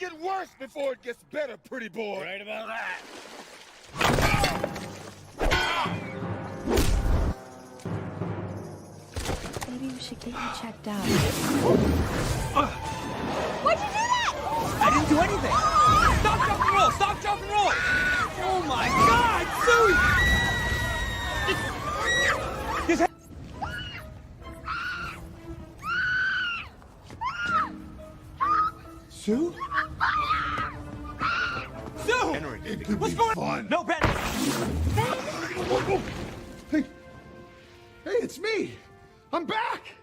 get worse before it gets better, pretty boy. Right about that. Maybe we should get you checked out. Why'd you do that? I didn't do anything. Stop, jump, and roll. Stop, jump, and roll. Oh my God, Sue? Sue! Henry, it could What's be going fun. No, Ben. Hey, it's me. I'm back.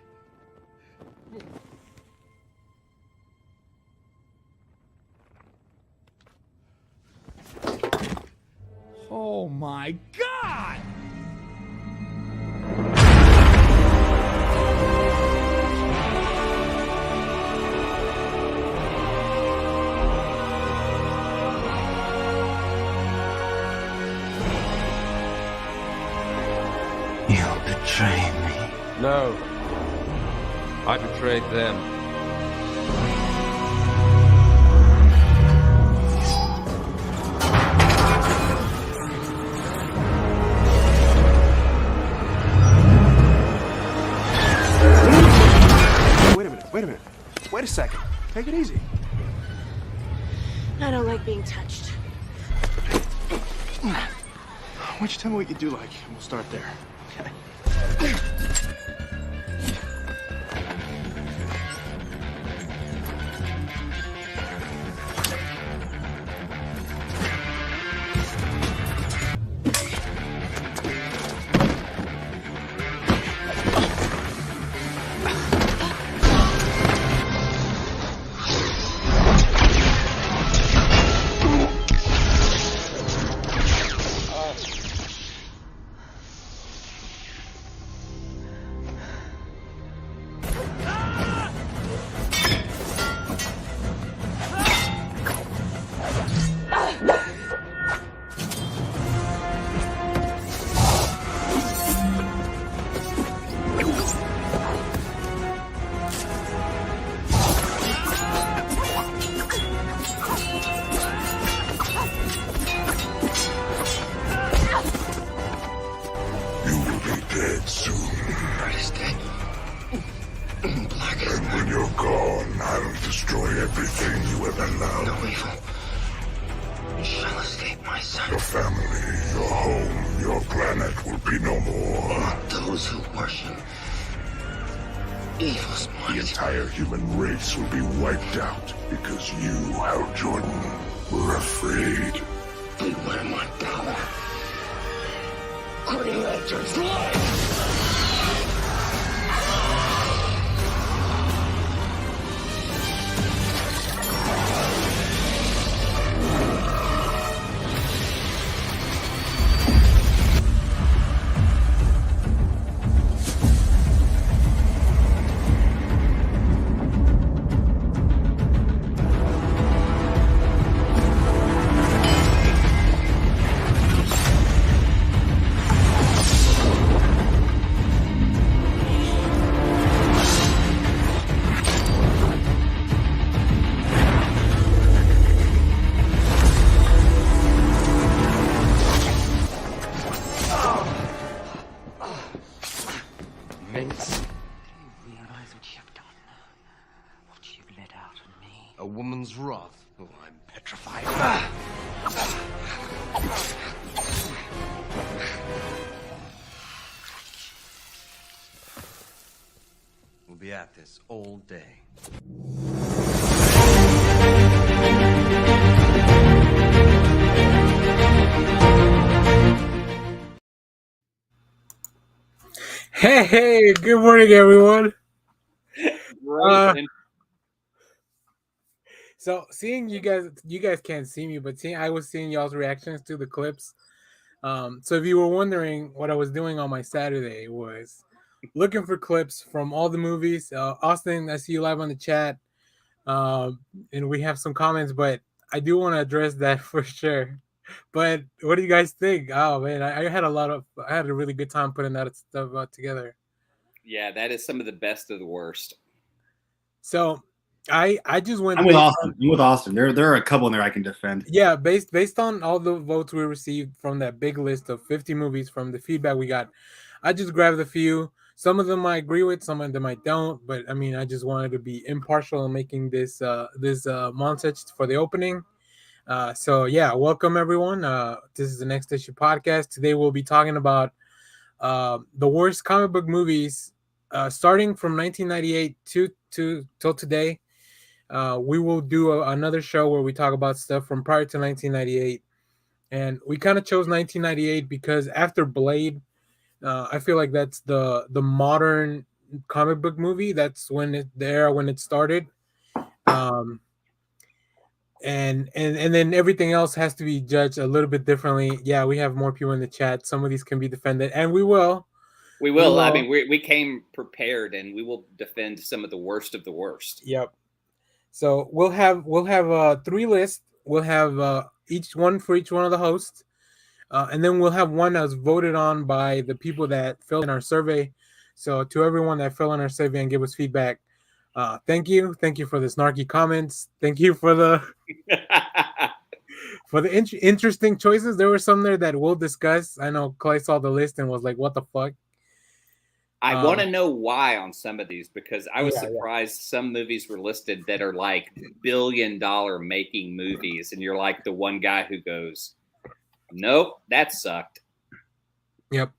Oh my God! You'll betray me. No. I betrayed them. Wait a minute. Wait a second. Take it easy. I don't like being touched. Why don't you tell me what you do like, and we'll start there. Okay. You will be dead soon. Brett is dead. Black is And when you're gone, I'll destroy everything you ever loved. no evil. Shall escape my son. Your family, your home, your planet will be no more. Those who worship evil's The might. entire human race will be wiped out because you, Hal Jordan, were afraid. Beware my power. Green Lantern's life! Mace, Realize what you've done. What you've let out of me. a woman's wrath. Oh, I'm petrified. We'll be at this all day. Hey, good morning, everyone. So seeing you guys can't see me, but I was seeing y'all's reactions to the clips. So if you were wondering what I was doing on my Saturday was looking for clips from all the movies. Austin, I see you live on the chat, and we have some comments, but I do want to address that for sure. But what do you guys think? Oh man, I had a really good time putting that stuff together. Yeah, that is some of the best of the worst. So I just went. I'm with based Austin. I'm with Austin. There are a couple in there I can defend. Yeah, based on all the votes we received from that big list of 50 movies from the feedback we got, I just grabbed a few. Some of them I agree with, some of them I don't. But I mean, I just wanted to be impartial in making this montage for the opening. So yeah, welcome everyone. This is the Next Issue podcast. Today we'll be talking about the worst comic book movies, starting from 1998 till today. We will do another show where we talk about stuff from prior to 1998, and we kind of chose 1998 because after Blade, I feel like that's the modern comic book movie. That's when the era when it started. And then everything else has to be judged a little bit differently. Yeah, we have more people in the chat. Some of these can be defended, and we will. We will. I mean, we came prepared, and we will defend some of the worst of the worst. Yep. So we'll have 3 lists. We'll have each one for each one of the hosts, and then we'll have one that's voted on by the people that filled in our survey. So to everyone that filled in our survey and give us feedback, thank you for the snarky comments. Thank you for the interesting choices. There were some there that we'll discuss. I know Clay saw the list and was like, "What the fuck." I want to know why on some of these, because I was surprised some movies were listed that are like $1 billion making movies, and you're like the one guy who goes, "Nope, that sucked." Yep.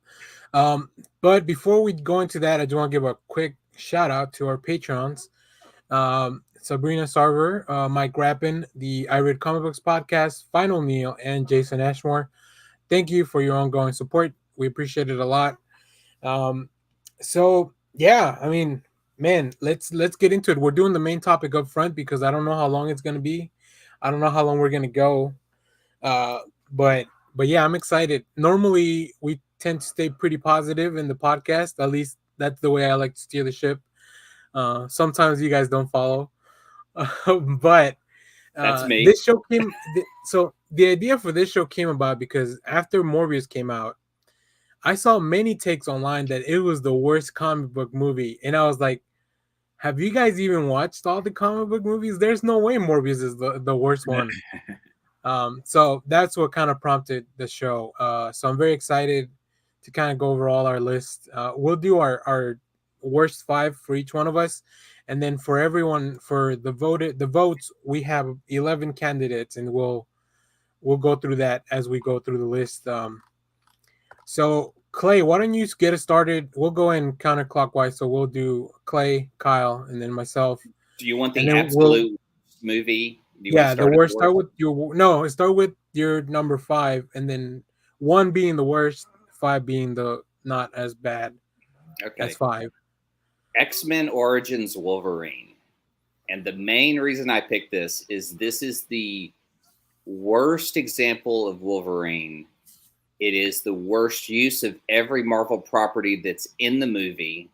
But before we go into that, I just want to give a quick shout out to our patrons, Sabrina Sarver, Mike Rappin, the I Read Comic Books podcast, Final Neil, and Jason Ashmore. Thank you for your ongoing support. We appreciate it a lot. So yeah, I mean, man, let's get into it. We're doing the main topic up front because I don't know how long it's gonna be. I don't know how long we're gonna go. But yeah, I'm excited. Normally we tend to stay pretty positive in the podcast. At least that's the way I like to steer the ship. Sometimes you guys don't follow. But that's me. This show came so the idea for this show came about because after Morbius came out, I saw many takes online that it was the worst comic book movie. And I was like, have you guys even watched all the comic book movies? There's no way Morbius is the worst one. So that's what kind of prompted the show. So I'm very excited to kind of go over all our lists. We'll do our worst 5 for each one of us. And then for everyone, for the votes, we have 11 candidates, and we'll go through that as we go through the list. So Clay, why don't you get us started? We'll go in counterclockwise. So we'll do Clay, Kyle, and then myself. Do you want the absolute movie? The worst. Start with your number 5, and then 1 being the worst, 5 being the not as bad. Okay, that's 5. X-Men Origins Wolverine, and the main reason I picked this is the worst example of Wolverine. It is the worst use of every Marvel property that's in the movie,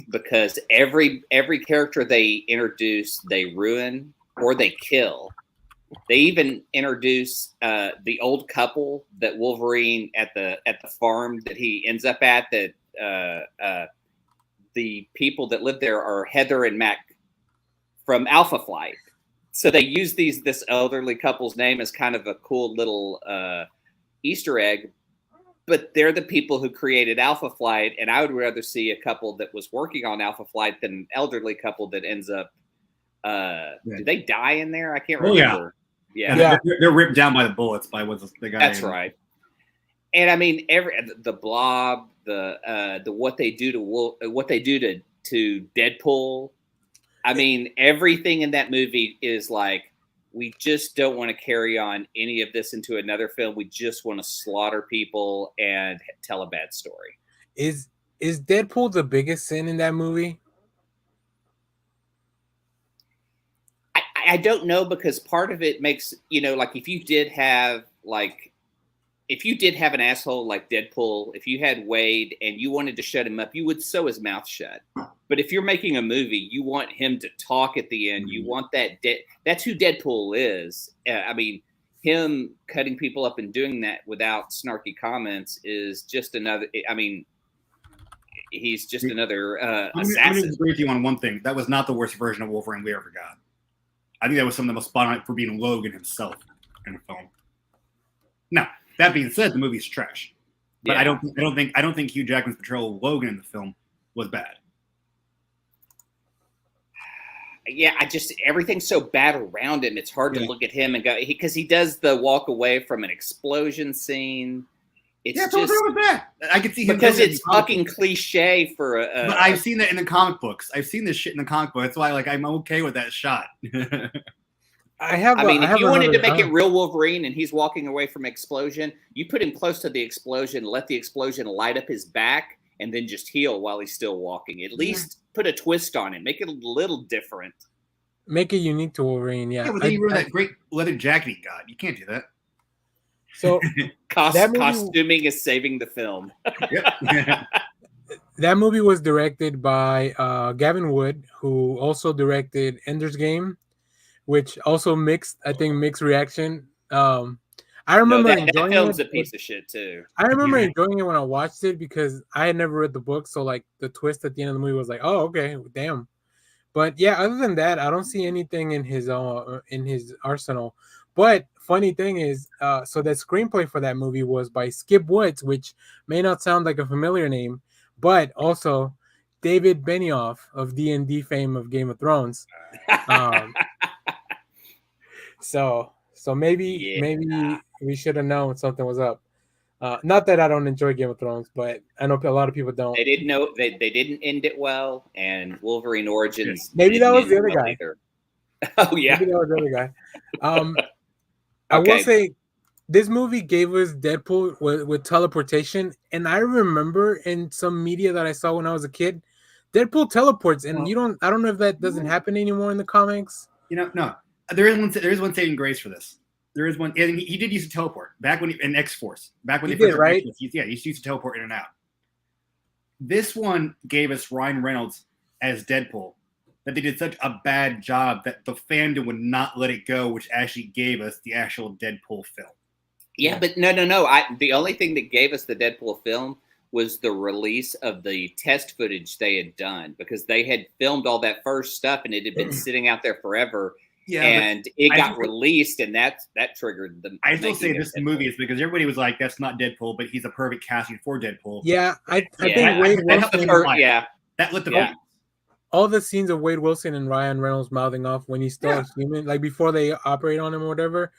because every character they introduce, they ruin or they kill. They even introduce the old couple that Wolverine at the farm that he ends up at. That the people that live there are Heather and Mac from Alpha Flight. So they use this elderly couple's name as kind of a cool little Easter egg, but they're the people who created Alpha Flight, and I would rather see a couple that was working on Alpha Flight than an elderly couple that ends up do they die in there? I can't remember. Yeah. They're ripped down by the bullets by what's the guy. That's right. And I mean, the Blob, the what they do to Deadpool. I mean, everything in that movie is like, we just don't want to carry on any of this into another film. We just want to slaughter people and tell a bad story. Is Deadpool the biggest sin in that movie? I don't know, because part of it makes, like if you did have an asshole like Deadpool, if you had Wade and you wanted to shut him up, you would sew his mouth shut. But if you're making a movie, you want him to talk at the end. You want that's who Deadpool is. I mean, him cutting people up and doing that without snarky comments is just another. I mean, he's just another I'm going assassin. to agree with you on one thing. That was not the worst version of Wolverine we ever got. I think that was some of the most spot on for being Logan himself in the film. Now, that being said, the movie's trash. But Yeah. I don't think Hugh Jackman's portrayal of Logan in the film was bad. Yeah, everything's so bad around him. It's hard to Yeah. look at him and go because he does the walk away from an explosion scene. It's Yeah, just what's wrong with that? I can see him because doing it in it's the comic fucking books. cliche for a. But I've seen that in the comic books. I've seen this shit in the comic book. That's why, like, I'm okay with that shot. I mean, if you wanted to make another- it real Wolverine and he's walking away from explosion, you put him close to the explosion, let the explosion light up his back, and then just heal while he's still walking. At least put a twist on it. Make it a little different. make it unique to Wolverine. Yeah, Yeah, but then you ruin that great leather jacket he got. You can't do that. so That movie- Costuming is saving the film. Yep. that movie was directed by Gavin Wood, who also directed Ender's Game, which also mixed reaction. I remember that enjoying film's it. a piece of shit too. I remember enjoying it when I watched it because I had never read the book, so like the twist at the end of the movie was like, oh, okay, damn. But yeah, other than that, I don't see anything in his arsenal. But funny thing is, so the screenplay for that movie was by Skip Woods, which may not sound like a familiar name, but also David Benioff of D&D fame of Game of Thrones. So maybe we should have known something was up. Not that I don't enjoy Game of Thrones, but I know a lot of people don't. They didn't know they didn't end it well, and Wolverine Origins. Maybe that didn't was the end other well guy. either. Oh yeah, Maybe that was the other guy. I will Okay. say this movie gave us Deadpool with teleportation, and I remember in some media that I saw when I was a kid, Deadpool teleports, and I don't know if that doesn't happen anymore in the comics. No. There is one saving grace for this. There is one, and he did use to teleport back when in X-Force. Back when He they first did, right? He used to teleport in and out. This one gave us Ryan Reynolds as Deadpool. That they did such a bad job that the fandom would not let it go, which actually gave us the actual Deadpool film. yeah, but no. The only thing that gave us the Deadpool film was the release of the test footage they had done because they had filmed all that first stuff and it had been sitting out there forever. Yeah, and it I got still- released, and that triggered the. I still say making of this Deadpool. movie is because everybody was like, "That's not Deadpool," but he's a perfect casting for Deadpool. Yeah, I think Yeah, Wade that helped Wilson. the Or- yeah, That lit the Yeah. vote. All the scenes of Wade Wilson and Ryan Reynolds mouthing off when he's still Yeah. a human, like before they operate on him or whatever,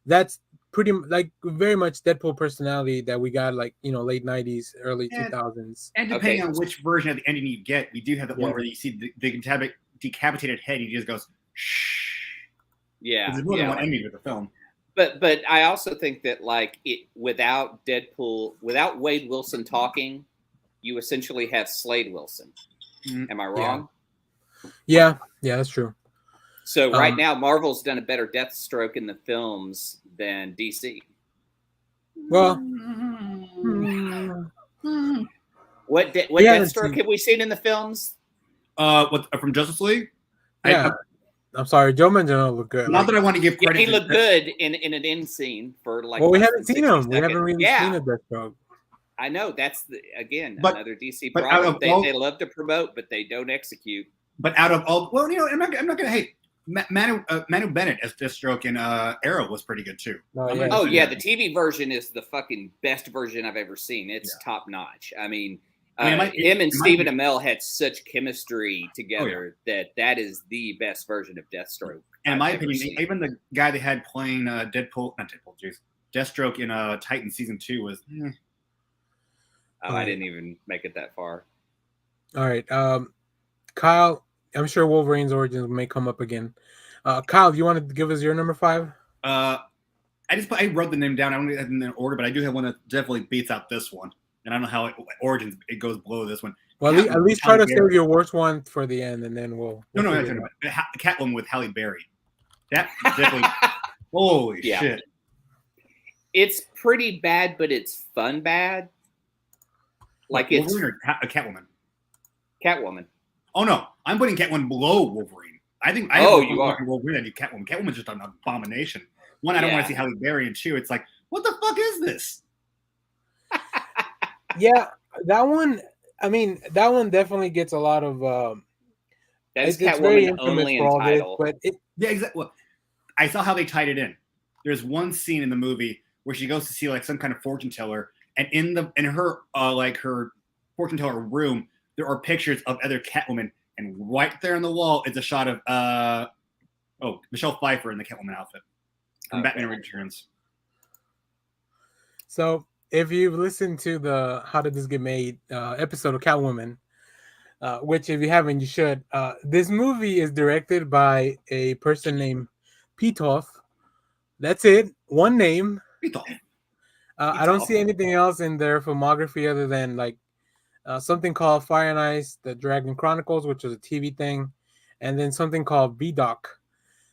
that's pretty like very much Deadpool personality that we got like late 90s, early Yeah. 2000s. And depending Okay. on which version of the ending you get, we do have that one Yeah. where you see the decapitated head. He just goes, "Shh." yeah, There's more than yeah. one ending with the film. But I also think that like it without Deadpool, without Wade Wilson talking, you essentially have Slade Wilson. Mhm. Am I wrong? Yeah, that's true. So right Um, now, Marvel's done a better Deathstroke in the films than DC. Well, What We haven't Deathstroke seen- have we seen in the films? What from Justice League? yeah. I'm sorry, Joe Manganiello looked good. Not Like, that I want to give Yeah, credit. he to- looked good in an end scene for like. well, we less haven't than seen 60 him. We haven't seconds. really Yeah, seen a Deathstroke. I know that's But- another DC but out problem. of They, all- they love to promote, but they don't execute. But out of all, well, I'm not going to hate Manu Bennett as Deathstroke in Arrow was pretty good too. No, I'm yeah. gonna Oh say yeah, that. the TV version is the fucking best version I've ever seen. It's top notch. I mean, I mean, him and it might Stephen be- Amell had such chemistry together that is the best version of Deathstroke. And in I've my ever opinion, seen. even the guy they had playing Deathstroke in Titan season 2 was. I didn't even make it that far. All right. Kyle, I'm sure Wolverine's origins may come up again. Kyle, do you want to give us your number 5? I wrote the name down. I don't have them in order, but I do have one that definitely beats out this one. And I don't know how origins it goes below this one. Well, at least try to save your worst one for the end, and then we'll No, figure it out. Catwoman with Halle Berry. That definitely. Holy Yeah. shit! It's pretty bad, but it's fun bad. Like it's Wolverine or Catwoman. Catwoman. Oh no, I'm putting Catwoman below Wolverine. I think. You are. Wolverine. I do Catwoman. Catwoman's just an abomination. One, I don't want to see Halle Berry, and two, it's like, what the fuck is this? Yeah, that one. I mean, that one definitely gets a lot of. That's It's very Catwoman infamous only for in all this, title. but it. Yeah, exactly. Well, I saw how they tied it in. There's one scene in the movie where she goes to see like some kind of fortune teller, and in her like her fortune teller room, there are pictures of other Catwoman, and right there on the wall is a shot of Michelle Pfeiffer in the Catwoman outfit from Batman Returns. So, if you've listened to the "How Did This Get Made" episode of Catwoman, which if you haven't, you should. This movie is directed by a person named Pitoff. That's it. One name. Pitoff. I don't see anything else in their filmography other than like something called Fire and Ice, The Dragon Chronicles, which was a TV thing, and then something called B-Doc.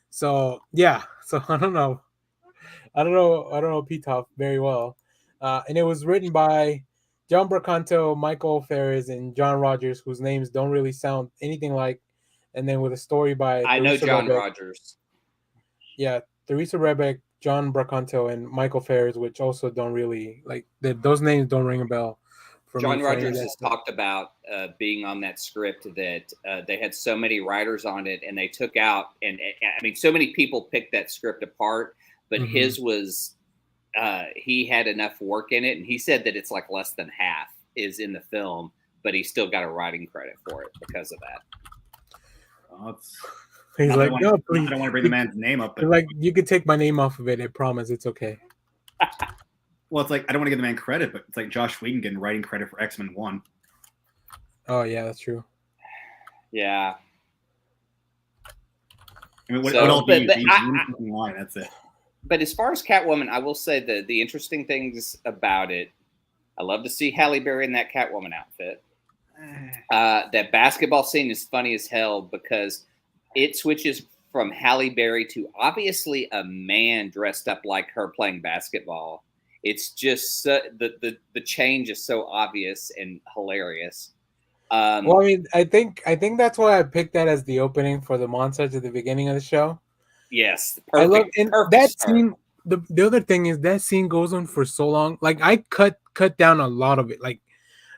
So yeah, so I don't know Pitoff very well, and it was written by John Bracanto, Michael Ferris, and John Rogers, whose names don't really sound anything like, and then with a story by I know Theresa John Rebeck. Rogers. Yeah, Theresa Rebeck, John Bracanto, and Michael Ferris, which also don't really like those names don't ring a bell. John me for any of Rogers that has stuff. talked about being on that script that they had so many writers on it, and they took out, and I mean, so many people picked that script apart, but his was he had enough work in it, and he said that it's like less than half is in the film, but he still got a writing credit for it because of that. He's Not like, that I no, want- please. not that I want to bring the man's name up, but Like, you could take my name off of it. I promise, it's okay. well, it's like I don't want to give the man credit, but it's like Josh Whedon getting writing credit for X-Men 1. Oh yeah, that's true. Yeah. I mean, what So, else do you but use? I- One fucking line, that's it. But as far as Catwoman, I will say that the interesting things about it, I love to see Halle Berry in that Catwoman outfit. That basketball scene is funny as hell because it switches from Halle Berry to obviously a man dressed up like her playing basketball. It's just the change is so obvious and hilarious. Well, I mean, I think that's why I picked that as the opening for the montage at the beginning of the show. Yes, I love perfect. and perfect that start. scene. The other thing is that scene goes on for so long. Like I cut down a lot of it. Like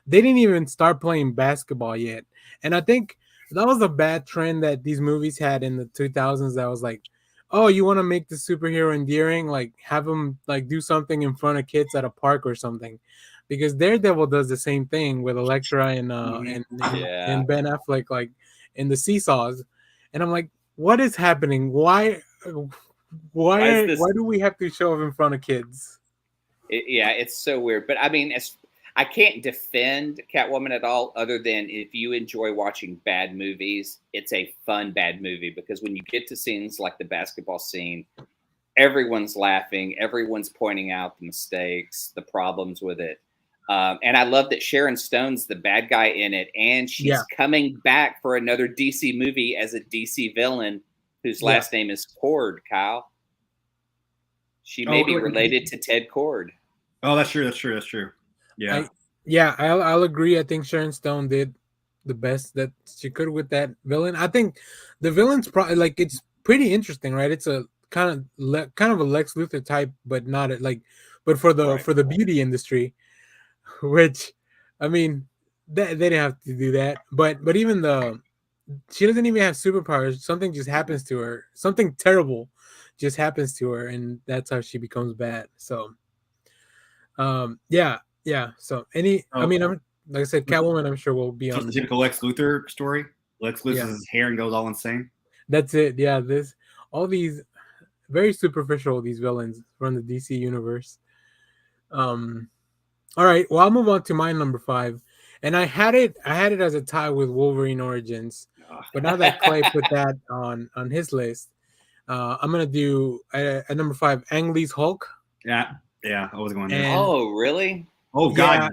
they didn't even start playing basketball yet, and I think that was a bad trend that these movies had in the 2000s. That was like, oh, you want to make the superhero endearing? Like have them like do something in front of kids at a park or something, because Daredevil does the same thing with Elektra and and Ben Affleck, like in the seesaws, and I'm like, what is happening? Why do we have to show up in front of kids? It's so weird. But I mean, I can't defend Catwoman at all, other than if you enjoy watching bad movies, it's a fun bad movie because when you get to scenes like the basketball scene, everyone's laughing, everyone's pointing out the mistakes, the problems with it. And I love that Sharon Stone's the bad guy in it, and she's coming back for another DC movie as a DC villain whose last name is Cord, Kyle. She may be related to Ted Cord. Oh, that's true. Yeah. I'll agree. I think Sharon Stone did the best that she could with that villain. I think the villain's probably like it's pretty interesting, right? It's a kind of a Lex Luthor type, but not but for the beauty industry, which I mean, they didn't have to do that. But even she doesn't even have superpowers. Something just happens to her. Something terrible just happens to her, and that's how she becomes bad. So, yeah. So I mean, like I said, Catwoman, I'm sure will be So on the typical Lex Luthor story. Lex loses his hair and goes all insane. That's it. Yeah, all these very superficial these villains from the DC universe. All right. Well, I'll move on to my number 5, and I had it as a tie with Wolverine Origins, but now that Clay put that on his list, I'm gonna do at number 5 Ang Lee's Hulk. Yeah, I was going there. Oh, really? Oh God,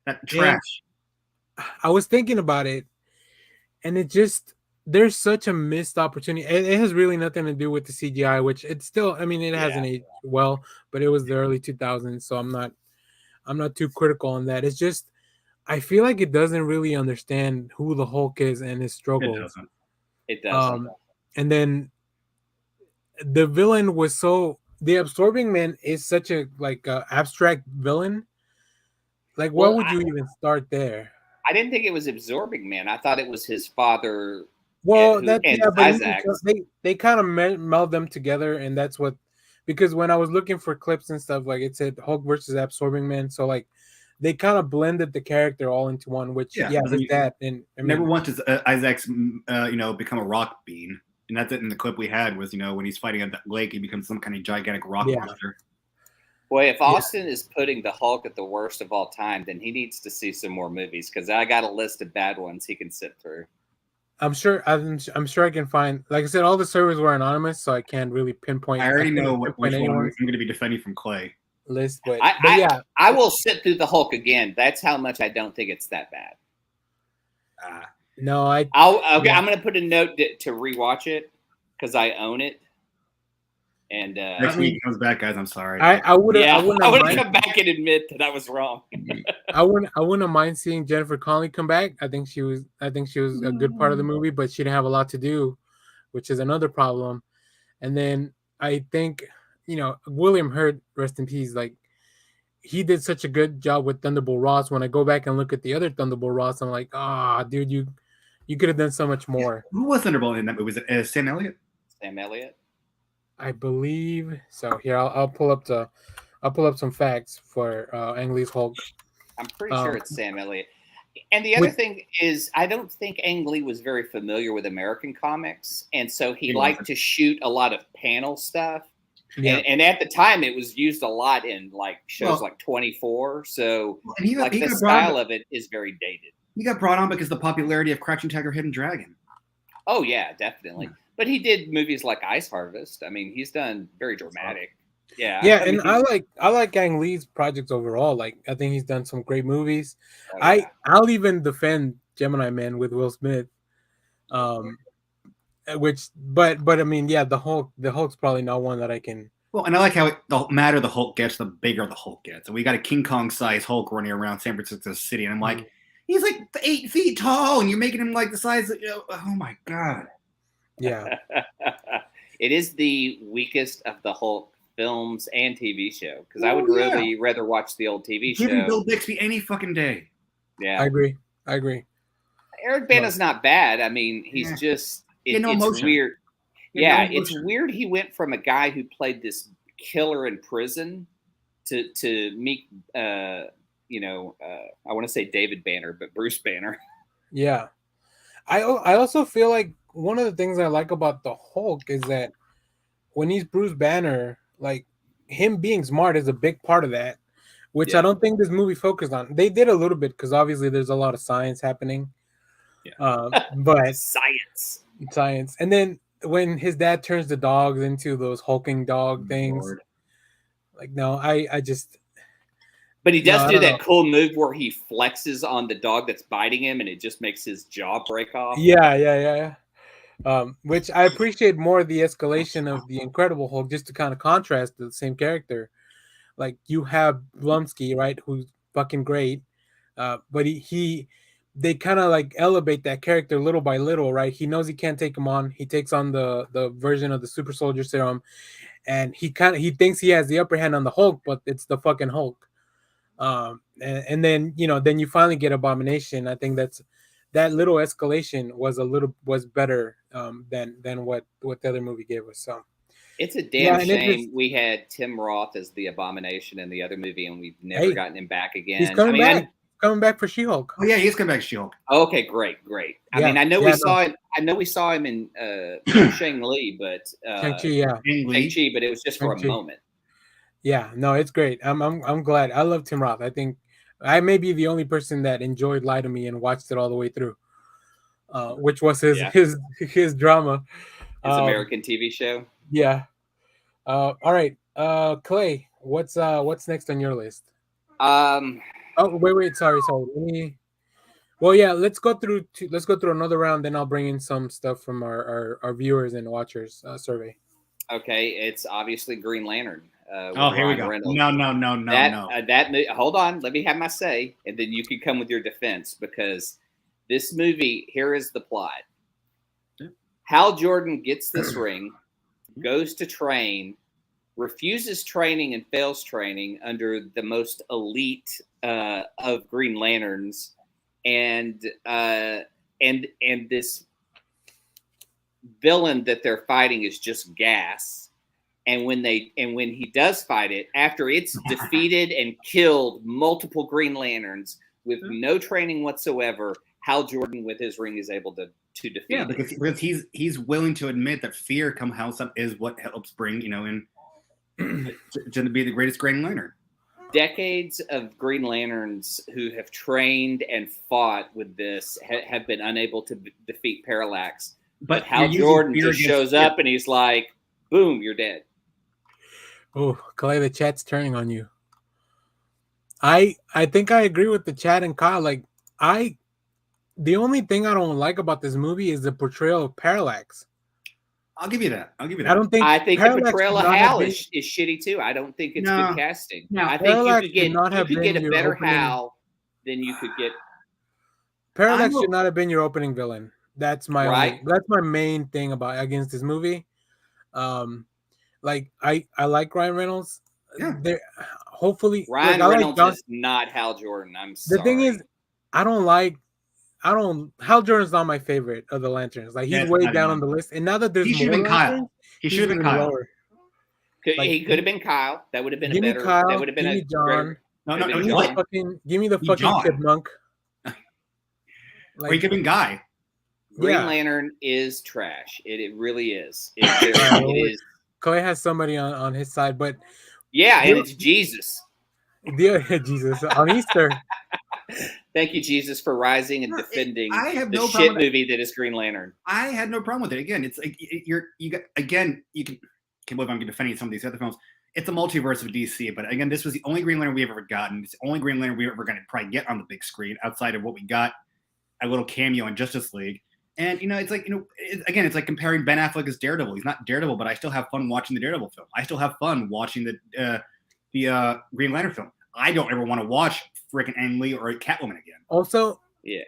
that trash. I was thinking about it, and there's such a missed opportunity. It has really nothing to do with the CGI, which it's still. I mean, it hasn't aged well, but it was the early 2000s, so I'm not too critical on that. It's just I feel like it doesn't really understand who the Hulk is and his struggles. It doesn't. And then the villain was the Absorbing Man is such a abstract villain. Like, why would you even start there? I didn't think it was Absorbing Man. I thought it was his father. Well, and but Isaac. they kind of meld them together, and that's what, because when I was looking for clips and stuff, like it said Hulk versus Absorbing Man, so like they kind of blended the character all into one. Which Yeah, yeah, but his you- dad and I mean, Never once does Isaac's become a rock bean, and that's it. In the clip we had was when he's fighting at the lake, he becomes some kind of gigantic rock Yeah. monster. Boy, if Austin is putting the Hulk at the worst of all time, then he needs to see some more movies because I got a list of bad ones he can sit through. I'm sure I can find. Like I said, all the servers were anonymous, so I can't really pinpoint. I already couldn't know pinpoint which one I'm anyone's going to be defending from Clay. list, but I yeah, I will sit through the Hulk again. That's how much I don't think it's that bad. no, I'm going to put a note to rewatch it because I own it. And Next week comes back, guys. I'm sorry. I would yeah, I wouldn't I have would mind- come back and admit that I was wrong. I wouldn't mind seeing Jennifer Connelly come back. I think she was a good part of the movie, but she didn't have a lot to do, which is another problem. And then I think, William Hurt, rest in peace, like he did such a good job with Thunderbolt Ross. When I go back and look at the other Thunderbolt Ross, I'm like, dude, you could have done so much more. Who was Thunderbolt in that movie? Was it Sam Elliott? Sam Elliott. I believe so. Here, I'll pull up some facts for Ang Lee's Hulk. I'm pretty sure it's Sam Elliott. And the other thing is, I don't think Ang Lee was very familiar with American comics, and so he liked to shoot a lot of panel stuff. Yeah. And at the time, it was used a lot in like shows like 24. So the style of it is very dated. He got brought on because of the popularity of Crouching Tiger, Hidden Dragon. Oh yeah, definitely. But he did movies like Ice Harvest. I mean, he's done very dramatic. Yeah. Yeah, and I like Ang Lee's projects overall. Like I think he's done some great movies. Oh, yeah. I'll even defend Gemini Man with Will Smith. But I mean, yeah, the Hulk's probably not one that I can. Well, and I like how the madder the Hulk gets, the bigger the Hulk gets. And we got a King Kong size Hulk running around San Francisco City, and I'm like, he's like 8 feet tall, and you're making him like the size of, oh my god. Yeah. It is the weakest of the Hulk films and TV show because I would really rather watch the old TV show. Give him Bill Bixby any fucking day. Yeah, I agree. Eric Bana's not bad. I mean, he's just it's weird. Yeah, it's weird. He went from a guy who played this killer in prison to meet I want to say David Banner, but Bruce Banner. Yeah, I also feel like one of the things I like about the Hulk is that when he's Bruce Banner, like him being smart is a big part of that, which I don't think this movie focused on. They did a little bit because obviously there's a lot of science happening. Yeah. But science. And then when his dad turns the dogs into those hulking dog things, like no, I just. But he does do that cool move where he flexes on the dog that's biting him, and it just makes his jaw break off. Yeah. Which I appreciate more the escalation of the Incredible Hulk, just to kind of contrast the same character. Like you have Blumsky, right, who's fucking great, but they kind of like elevate that character little by little, right? He knows he can't take him on. He takes on the version of the super soldier serum, and he thinks he has the upper hand on the Hulk, but it's the fucking Hulk. And then then you finally get Abomination. I think that little escalation was better than what the other movie gave us. So it's a damn shame we had Tim Roth as the Abomination in the other movie, and we've never gotten him back again. He's coming back. Coming back for She-Hulk. Oh yeah, he's coming back to She-Hulk. Okay, great. I mean, I know we saw him in Shang-Chi, but Shang-Chi, but it was just for a moment. Yeah, no, it's great. I'm glad. I love Tim Roth. I think I may be the only person that enjoyed Lie to Me and watched it all the way through, which was his drama. His American TV show. Yeah. All right. Clay, what's next on your list? Oh wait. Sorry. Let's go through another round. Then I'll bring in some stuff from our viewers and watchers survey. Okay, it's obviously Green Lantern. Here we go. Reynolds. No. Hold on. Let me have my say, and then you can come with your defense because this movie. Here is the plot. Hal Jordan gets this ring, goes to train, refuses training and fails training under the most elite of Green Lanterns, and this villain that they're fighting is just gas. And when he does fight it, after it's defeated and killed multiple Green Lanterns with no training whatsoever, Hal Jordan with his ring is able to defeat it. Because he's willing to admit that fear comes up is what helps bring in to be the greatest Green Lantern. Decades of Green Lanterns who have trained and fought with this have been unable to defeat Parallax. But Hal Jordan just shows up and he's like, boom, you're dead. Oh, Clay, the chat's turning on you. I think I agree with the chat and Kyle. Like, the only thing I don't like about this movie is the portrayal of Parallax. I'll give you that. I think the portrayal of Hal is shitty too. I don't think it's good casting. No, I think you could get a better Hal than you could get. Parallax should not have been your opening villain. That's my that's my main thing against this movie. Like I like Ryan Reynolds. Yeah. Hopefully Ryan Reynolds is not Hal Jordan. I'm sorry. The thing is, Hal Jordan's not my favorite of the Lanterns. Like he's way down on the list. And now that there's he should have been Kyle. He should have been Kyle. He could have been Kyle. That would have been a better. Kyle, that would have been a John. Give me the John. fucking chipmunk. Or he could have been Guy. Green Lantern is trash. It really is. It is. Clay has somebody on his side, but and it's Jesus. Jesus on Easter. Thank you, Jesus, for rising and defending I have the no shit problem movie that is Green Lantern. I had no problem with it. Again, it's like you can believe I'm defending some of these other films. It's a multiverse of DC, but again, this was the only Green Lantern we've ever gotten. It's the only Green Lantern we're ever going to probably get on the big screen outside of what we got a little cameo in Justice League. And it's like it's like comparing Ben Affleck as Daredevil. He's not Daredevil, but I still have fun watching the Daredevil film. I still have fun watching the Green Lantern film. I don't ever want to watch freaking Ang Lee or Catwoman again. Also,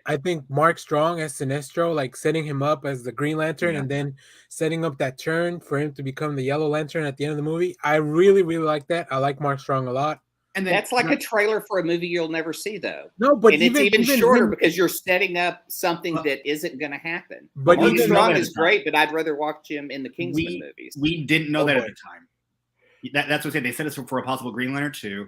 I think Mark Strong as Sinestro, like setting him up as the Green Lantern and then setting up that turn for him to become the Yellow Lantern at the end of the movie. I really, really like that. I like Mark Strong a lot. And that's like a trailer for a movie you'll never see, though. No, but it's even shorter because you're setting up something that isn't going to happen. But Mark Strong is great, but I'd rather watch him in the Kingsman movies. We didn't know that at the time. That's what I said. They set us for a possible Green Lantern 2.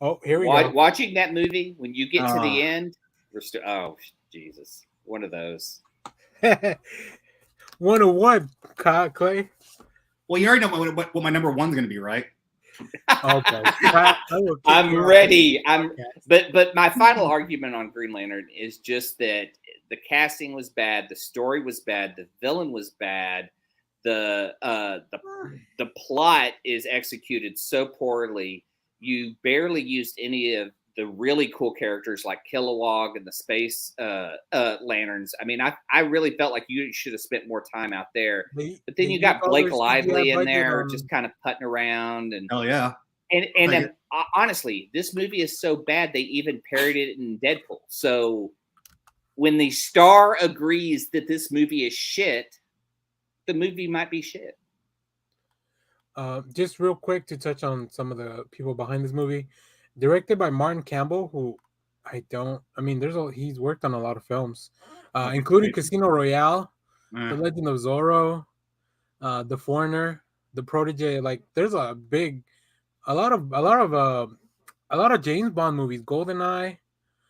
Oh, here we go. Watching that movie, when you get to the end, we're still. Oh, Jesus! One of those. One of what, Clay? Well, you already know what my number one's going to be, right? Okay. I'm ready. But my final argument on Green Lantern is just that the casting was bad, the story was bad, the villain was bad, the plot is executed so poorly. You barely used any of the really cool characters like Kilowog and the space lanterns. I mean, I really felt like you should have spent more time out there. But then you got Blake Lively in there just kind of putting around. And oh, yeah. And honestly, this movie is so bad they even parodied it in Deadpool. So when the star agrees that this movie is shit, the movie might be shit. Just real quick to touch on some of the people behind this movie. Directed by Martin Campbell, who he's worked on a lot of films, including Casino Royale, The Legend of Zorro, The Foreigner, The Protege. Like, there's a lot of James Bond movies, GoldenEye.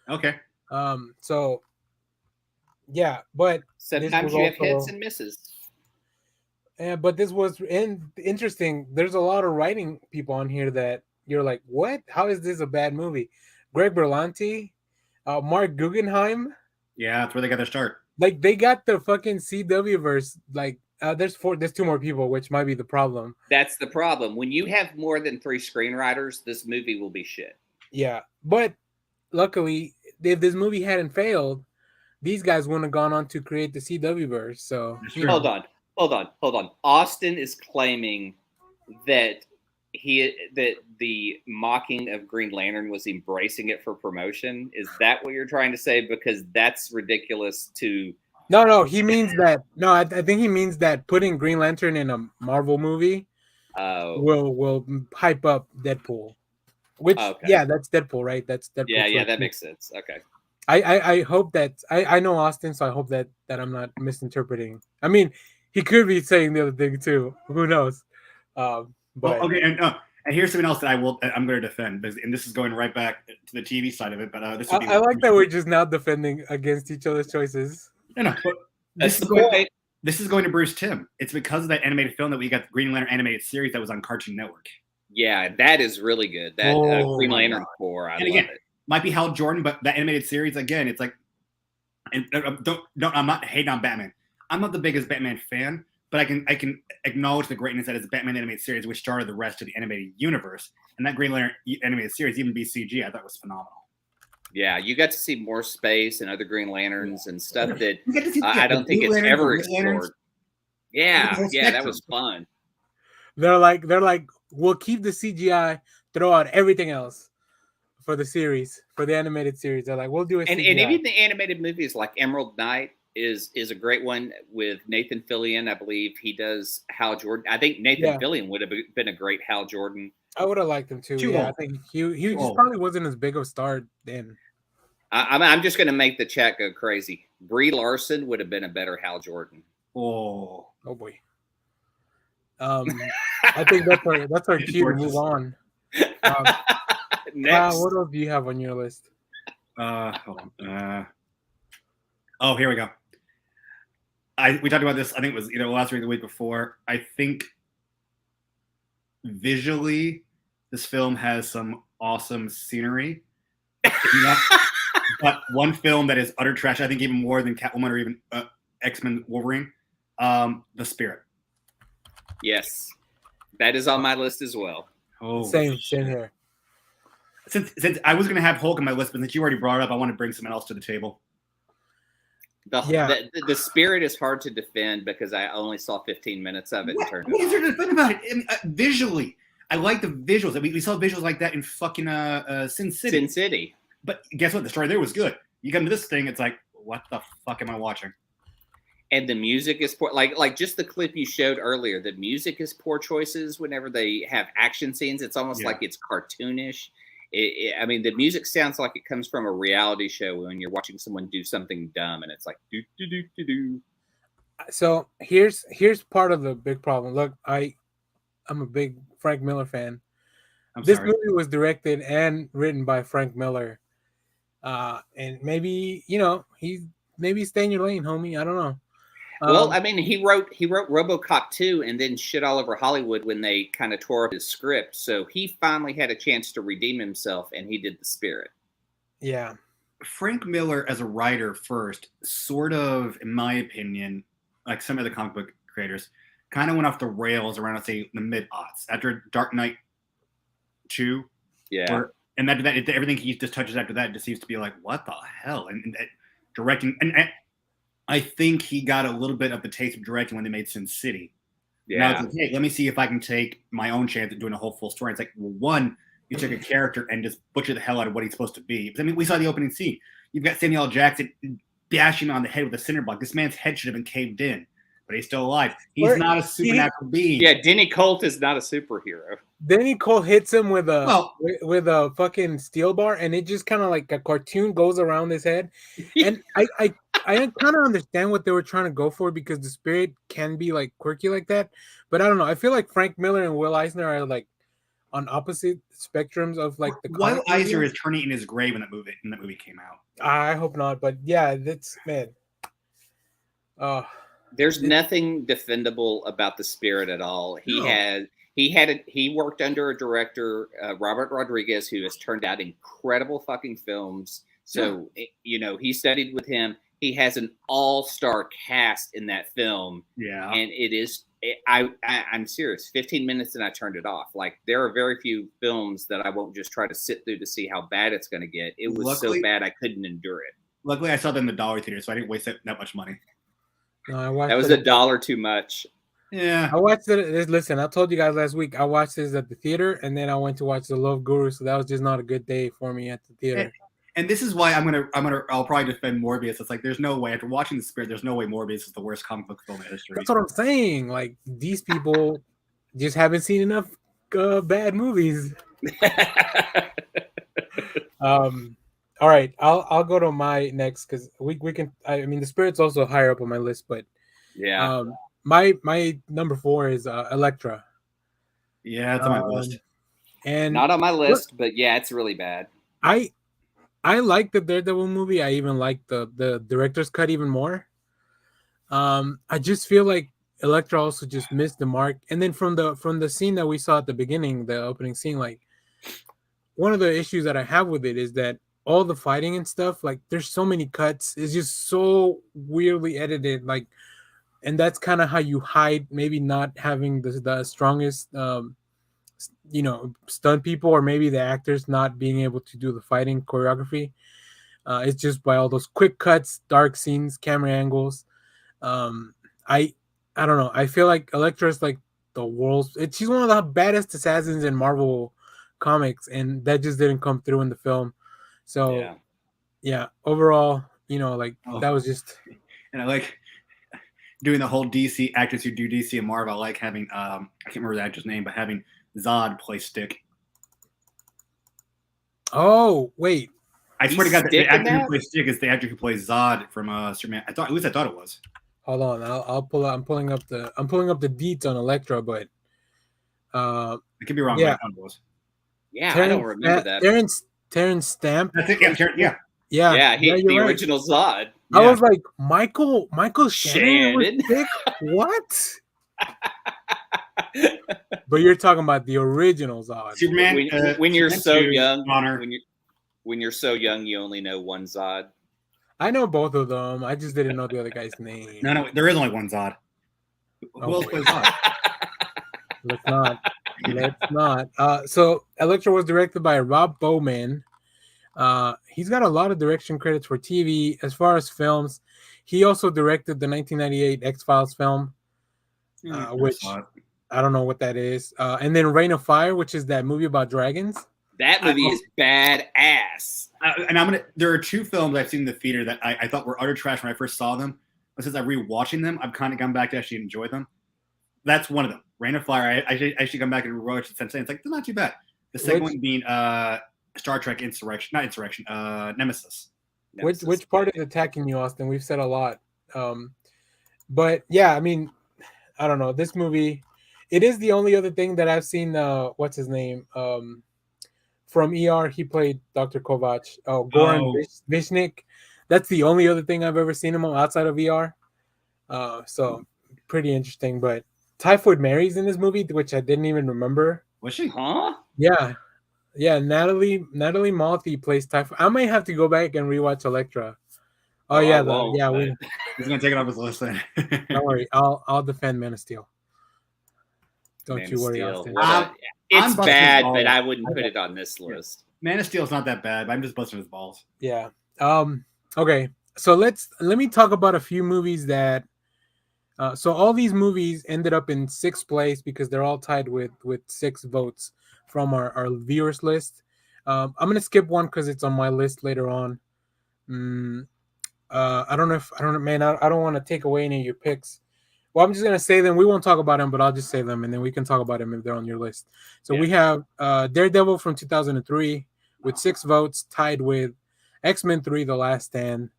Okay. So yeah, but sometimes you have hits and misses. Yeah, but this was interesting. There's a lot of writing people on here that you're like, what? How is this a bad movie? Greg Berlanti, Mark Guggenheim. Yeah, that's where they got their start. Like, they got the fucking CW verse. Like, there's 2 more people, which might be the problem. That's the problem. When you have more than 3 screenwriters, this movie will be shit. Yeah, but luckily, if this movie hadn't failed, these guys wouldn't have gone on to create the CW verse. So hold on. Austin is claiming that the mocking of Green Lantern was embracing it for promotion. Is that what you're trying to say? Because that's ridiculous to. No, he means that. No, I think he means that putting Green Lantern in a Marvel movie will hype up Deadpool. Which, that's Deadpool, right? That's Deadpool. Yeah, that makes sense. Okay. I hope that I know Austin, so I hope that I'm not misinterpreting. I mean, he could be saying the other thing too. Who knows? But Well, okay, and here's something else that I'm going to defend, and this is going right back to the TV side of it. But this would be I like that we're just now defending against each other's choices. No, but That's this is the going, point. this is going to Bruce Timm. It's because of that animated film that we got the Green Lantern animated series that was on Cartoon Network. Yeah, that is really good. That Green Lantern Corps, I And love again, it. might be Hal Jordan, but that animated series again, it's like, and don't I'm not hating on Batman. I'm not the biggest Batman fan, but I can acknowledge the greatness that is the Batman animated series, which started the rest of the animated universe. And that Green Lantern animated series, even BCG, I thought was phenomenal. Yeah, you got to see more space and other Green Lanterns and stuff that You get to see I don't think Blue it's Lantern, ever Green Lanterns. explored. Yeah, whole yeah, that spectrum. was fun. They're like, we'll keep the CGI, throw out everything else for the series, for the animated series. They're like, we'll do a And CGI. even the animated movies like Emerald Knight is a great one with Nathan Fillion. I believe he does Hal Jordan. I think Nathan Fillion would have been a great Hal Jordan. I would have liked him too. Too Yeah, old. I think he just old. probably wasn't as big of a star then. I'm just going to make the chat go crazy. Brie Larson would have been a better Hal Jordan. Oh, Oh boy. I think that's our cue to move on. Next, What else do you have on your list? hold on. Oh, here we go. We talked about this. I think it was either last week or the week before. I think visually, this film has some awesome scenery. But one film that is utter trash, I think even more than Catwoman or even X-Men Wolverine, The Spirit. yes, that is on my list as well. Oh, Same here. Since I was going to have Hulk on my list, but since you already brought it up, I want to bring someone else to the table. The Spirit is hard to defend because I only saw 15 minutes of it and turned What it is off. there to think about it? I mean, visually, I like the visuals. We saw visuals like that in fucking Sin City. Sin City. But guess what? The story there was good. You come to this thing, it's like, what the fuck am I watching? And the music is poor. Like just the clip you showed earlier, the music is poor choices whenever they have action scenes. It's almost like it's cartoonish. I mean, the music sounds like it comes from a reality show when you're watching someone do something dumb, and it's like do do do do do. So here's part of the big problem. Look, I'm a big Frank Miller fan. This movie was directed and written by Frank Miller. And maybe, maybe stay in your lane, homie. I don't know. Well, I mean, he wrote RoboCop 2 and then shit all over Hollywood when they kind of tore up his script. So he finally had a chance to redeem himself, and he did The Spirit. Yeah. Frank Miller as a writer first, sort of, in my opinion, like some other comic book creators, kind of went off the rails around, I'd say, the mid-aughts. After Dark Knight 2. Yeah. And after that, everything he just touches after that just seems to be like, what the hell? And directing, and I think he got a little bit of the taste of directing when they made Sin City. Yeah. Now it's like, hey, let me see if I can take my own chance at doing a whole full story. It's like, well, one, you took a character and just butcher the hell out of what he's supposed to be. I mean, we saw the opening scene. You've got Samuel L. Jackson bashing on the head with a cinder block. This man's head should have been caved in, but he's still alive. He's not a supernatural being. Yeah, Denny Colt is not a superhero. Denny Cole hits him with a fucking steel bar, and it just kind of like a cartoon goes around his head. And I kind of understand what they were trying to go for, because the Spirit can be like quirky like that. But I don't know. I feel like Frank Miller and Will Eisner are like on opposite spectrums of like the. Will Eisner is turning in his grave when that movie came out. I hope not, but yeah, that's man. There's nothing defendable about The Spirit at all. He worked under a director, Robert Rodriguez, who has turned out incredible fucking films. So, he studied with him. He has an all-star cast in that film. Yeah. And I'm serious. 15 minutes and I turned it off. Like, there are very few films that I won't just try to sit through to see how bad it's going to get. It was so bad I couldn't endure it. Luckily, I saw them in the dollar theater, so I didn't waste that much money. No, that was $1 too much. Yeah, I watched it. Listen, I told you guys last week I watched this at the theater, and then I went to watch The Love Guru. So that was just not a good day for me at the theater. And this is why I'll probably defend Morbius. It's like there's no way, after watching The Spirit, there's no way Morbius is the worst comic book film in history. That's what I'm saying. Like, these people just haven't seen enough bad movies. All right, I'll go to my next because we can. I mean, the Spirit's also higher up on my list, but Yeah. my number 4 is Elektra. Yeah, it's on my list. And Not on my list, but yeah, it's really bad. I like the Daredevil movie. I even like the director's cut even more. I just feel like Elektra also just missed the mark. And then from the scene that we saw at the beginning, the opening scene, like one of the issues that I have with it is that all the fighting and stuff, like there's so many cuts, it's just so weirdly edited, like, and that's kind of how you hide maybe not having the strongest stunt people, or maybe the actors not being able to do the fighting choreography. It's just by all those quick cuts, dark scenes, camera angles. I don't know. I feel like Elektra is like the world's. She's one of the baddest assassins in Marvel comics, and that just didn't come through in the film. So yeah, overall, like that was just. And I like doing the whole DC actors who do DC and Marvel. I like having I can't remember the actor's name, but having Zod play Stick. Oh wait! I swear to God, the actor who plays Stick is the actor who plays Zod from Superman. I thought it was. Hold on, I'll pull out. I'm pulling up the deets on Elektra, but I could be wrong. Yeah, but I thought it was. Yeah, I don't remember that. Terrence Stamp. That's it. Yeah. Yeah, the right. original Zod. I was like, Michael Shannon was Stick? What? But you're talking about the original Zod. Superman. When you're so young, Honor. when you're so young, you only know one Zod. I know both of them. I just didn't know the other guy's name. No, there is only one Zod. Who else plays Zod? Let's not. So Elektra was directed by Rob Bowman. He's got a lot of direction credits for TV. As far as films, he also directed the 1998 X-Files film, which I don't know what that is. And then Reign of Fire, which is that movie about dragons. That movie is badass. And there are two films I've seen in the theater that I thought were utter trash when I first saw them. But since I'm rewatching them, I've kind of gone back to actually enjoy them. That's one of them. Reign of Fire. I actually come back and rewatch it since then. It's like, they're not too bad. The second one being Star Trek Nemesis. Which part is attacking you, Austin? We've said a lot. But yeah, I mean, I don't know. This movie, it is the only other thing that I've seen. What's his name? From ER, he played Dr. Kovac. Goran Vishnik. That's the only other thing I've ever seen him on outside of ER. So pretty interesting. But Typhoid Mary's in this movie, which I didn't even remember. Was she? Huh? Yeah. Natalie Malthy plays Typhoid. I might have to go back and rewatch Elektra. He's gonna take it off his list then. Don't worry, I'll defend Man of Steel. Don't you worry, Austin. Austin. It's bad, but I wouldn't put it on this list. Man of Steel is not that bad, but I'm just busting his balls. Yeah. Okay. So let me talk about a few movies that. So all these movies ended up in 6th place because they're all tied with 6 votes from our viewers list. I'm gonna skip one because it's on my list later on. I don't want to take away any of your picks. Well, I'm just gonna say them. We won't talk about them, but I'll just say them, and then we can talk about them if they're on your list. So we have Daredevil from 2003 with 6 votes, tied with X-Men 3: The Last Stand,